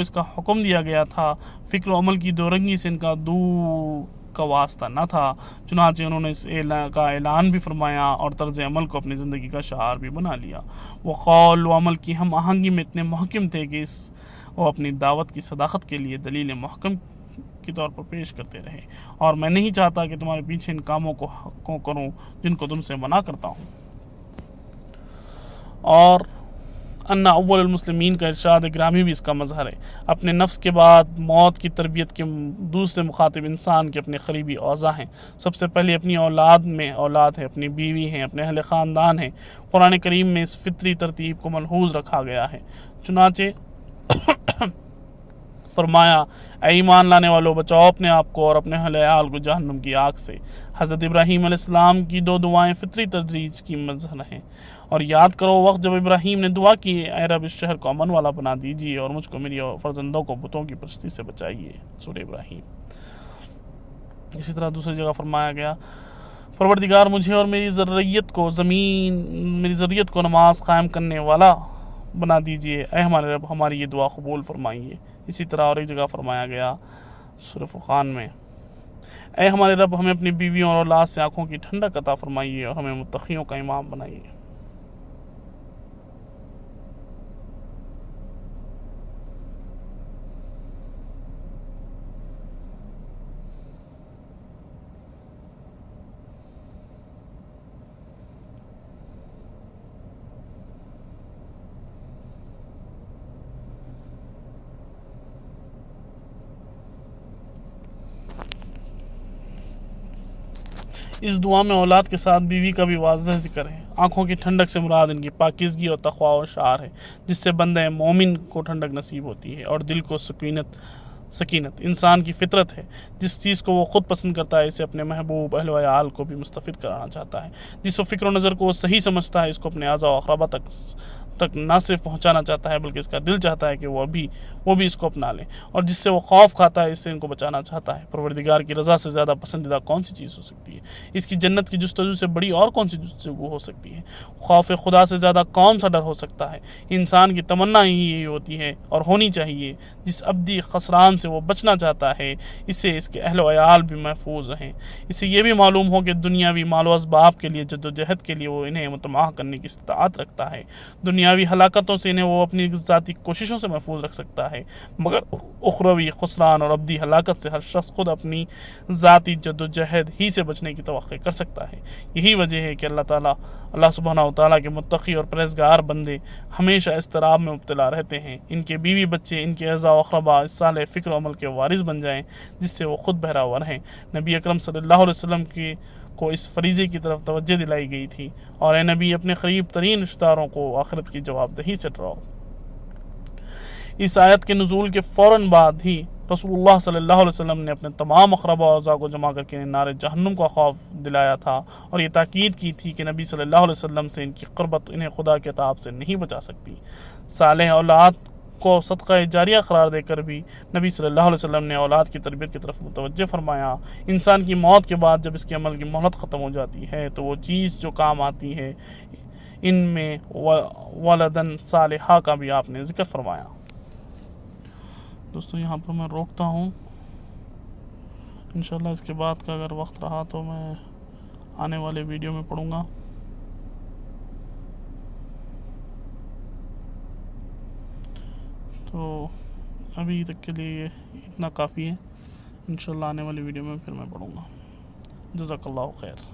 اس کا حکم دیا گیا تھا، فکر و عمل کی دو رنگی سے ان کا دور کا واسطہ نہ تھا، چنانچہ انہوں نے اس کا اعلان بھی فرمایا اور طرز عمل کو اپنی زندگی کا شعار بھی بنا لیا۔ وہ قول و عمل کی ہم آہنگی میں اتنے محکم تھے کہ وہ اپنی دعوت کی صداقت کے لیے دلیل محکم کے طور پر پیش کرتے رہے، اور میں نہیں چاہتا کہ تمہارے پیچھے ان کاموں کو کروں جن کو تم سے منع کرتا ہوں۔ اور ان اول المسلمین کا ارشاد گرامی بھی اس کا مظہر ہے۔ اپنے نفس کے بعد موت کی تربیت کے دوسرے مخاطب انسان کے اپنے قریبی اعضاء ہیں۔ سب سے پہلے اپنی اولاد ہے، اپنی بیوی ہیں، اپنے اہل خاندان ہیں۔ قرآن کریم میں اس فطری ترتیب کو ملحوظ رکھا گیا ہے، چنانچہ فرمایا، اے ایمان لانے والو، بچاؤ اپنے آپ کو اور اپنے اہل عیال کو جہنم کی آگ سے۔ حضرت ابراہیم علیہ السلام کی دو دعائیں فطری تدریج کی مظہر ہیں، اور یاد کرو وقت جب ابراہیم نے دعا کی، اے رب اس شہر کو امن والا بنا دیجیے اور مجھ کو میری فرزندوں کو بتوں کی پرستی سے بچائیے۔ سورہ ابراہیم۔ اسی طرح دوسری جگہ فرمایا گیا، پروردگار مجھے اور میری ذریت کو نماز قائم کرنے والا بنا دیجیے، اے ہمارے رب ہماری یہ دعا قبول فرمائیے۔ اسی طرح اور ایک جگہ فرمایا گیا سورہ فرقان میں، اے ہمارے رب ہمیں اپنی بیویوں اور اولاد سے آنکھوں کی ٹھنڈک عطا فرمائیے اور ہمیں متقیوں کا امام بنائیے۔ اس دعا میں اولاد کے ساتھ بیوی کا بھی واضح ذکر ہے۔ آنکھوں کی ٹھنڈک سے مراد ان کی پاکیزگی اور تقویٰ و شعار ہے، جس سے بندہ مومن کو ٹھنڈک نصیب ہوتی ہے اور دل کو سکینت انسان کی فطرت ہے۔ جس چیز کو وہ خود پسند کرتا ہے اسے اپنے محبوب اہل و عیال کو بھی مستفید کرانا چاہتا ہے۔ جس و فکر و نظر کو وہ صحیح سمجھتا ہے اس کو اپنے اعضاء و اقربا تک نہ صرف پہنچانا چاہتا ہے بلکہ اس کا دل چاہتا ہے کہ وہ بھی اس کو اپنا لیں، اور جس سے وہ خوف کھاتا ہے اس سے ان کو بچانا چاہتا ہے۔ پروردگار کی رضا سے زیادہ پسندیدہ کون سی چیز ہو سکتی ہے؟ اس کی جنت کی جستجو سے بڑی اور کون سی جستجو ہو سکتی ہے؟ خوف خدا سے زیادہ کون سا ڈر ہو سکتا ہے؟ انسان کی تمنا ہی یہی ہوتی ہے اور ہونی چاہیے۔ جس ابدی خسران سے وہ بچنا چاہتا ہے اس سے اس کے اہل و عیال بھی محفوظ رہیں، اسے یہ بھی معلوم ہو کہ دنیاوی مال و اسباب کے لیے جد و جہد کے لیے وہ انہیں متماہ کرنے کی استطاعت رکھتا ہے۔ دنیاوی ہلاکتوں سے انہیں وہ اپنی ذاتی کوششوں سے محفوظ رکھ سکتا ہے، مگر اخروی خسران اور ابدی ہلاکت سے ہر شخص خود اپنی ذاتی جد و جہد ہی سے بچنے کی توقع کر سکتا ہے۔ یہی وجہ ہے کہ اللہ سبحانہ و تعالیٰ کے متقی اور پرہیزگار بندے ہمیشہ اضطراب میں مبتلا رہتے ہیں، ان کے بیوی بچے ان کے اعضاء و اقربا اس صالح فکر و عمل کے وارث بن جائیں جس سے وہ خود بہرہ رہیں۔ نبی اکرم صلی اللہ علیہ وسلم کو اس فریضے کی طرف توجہ دلائی گئی تھی، اور اے نبی اپنے قریب ترین رشتہ داروں کو آخرت کی جواب دہی سے ڈراؤ۔ اس آیت کے نزول کے فوراً بعد ہی رسول اللہ صلی اللہ علیہ وسلم نے اپنے تمام اقربا و اعضاء کو جمع کر کے انہیں نار جہنم کا خوف دلایا تھا، اور یہ تاکید کی تھی کہ نبی صلی اللہ علیہ وسلم سے ان کی قربت انہیں خدا کے عذاب سے نہیں بچا سکتی۔ صالح اولاد کو صدقہ جاریہ قرار دے کر بھی نبی صلی اللہ علیہ وسلم نے اولاد کی تربیت کی طرف متوجہ فرمایا۔ انسان کی موت کے بعد جب اس کے عمل کی مہلت ختم ہو جاتی ہے تو وہ چیز جو کام آتی ہے، ان میں ولدن صالحہ کا بھی آپ نے ذکر فرمایا۔ دوستو یہاں پر میں روکتا ہوں، انشاءاللہ اس کے بعد کا اگر وقت رہا تو میں آنے والے ویڈیو میں پڑھوں گا۔ تو ابھی تک کے لیے اتنا کافی ہے، انشاءاللہ آنے والی ویڈیو میں پھر میں پڑھوں گا۔ جزاک اللہ خیر۔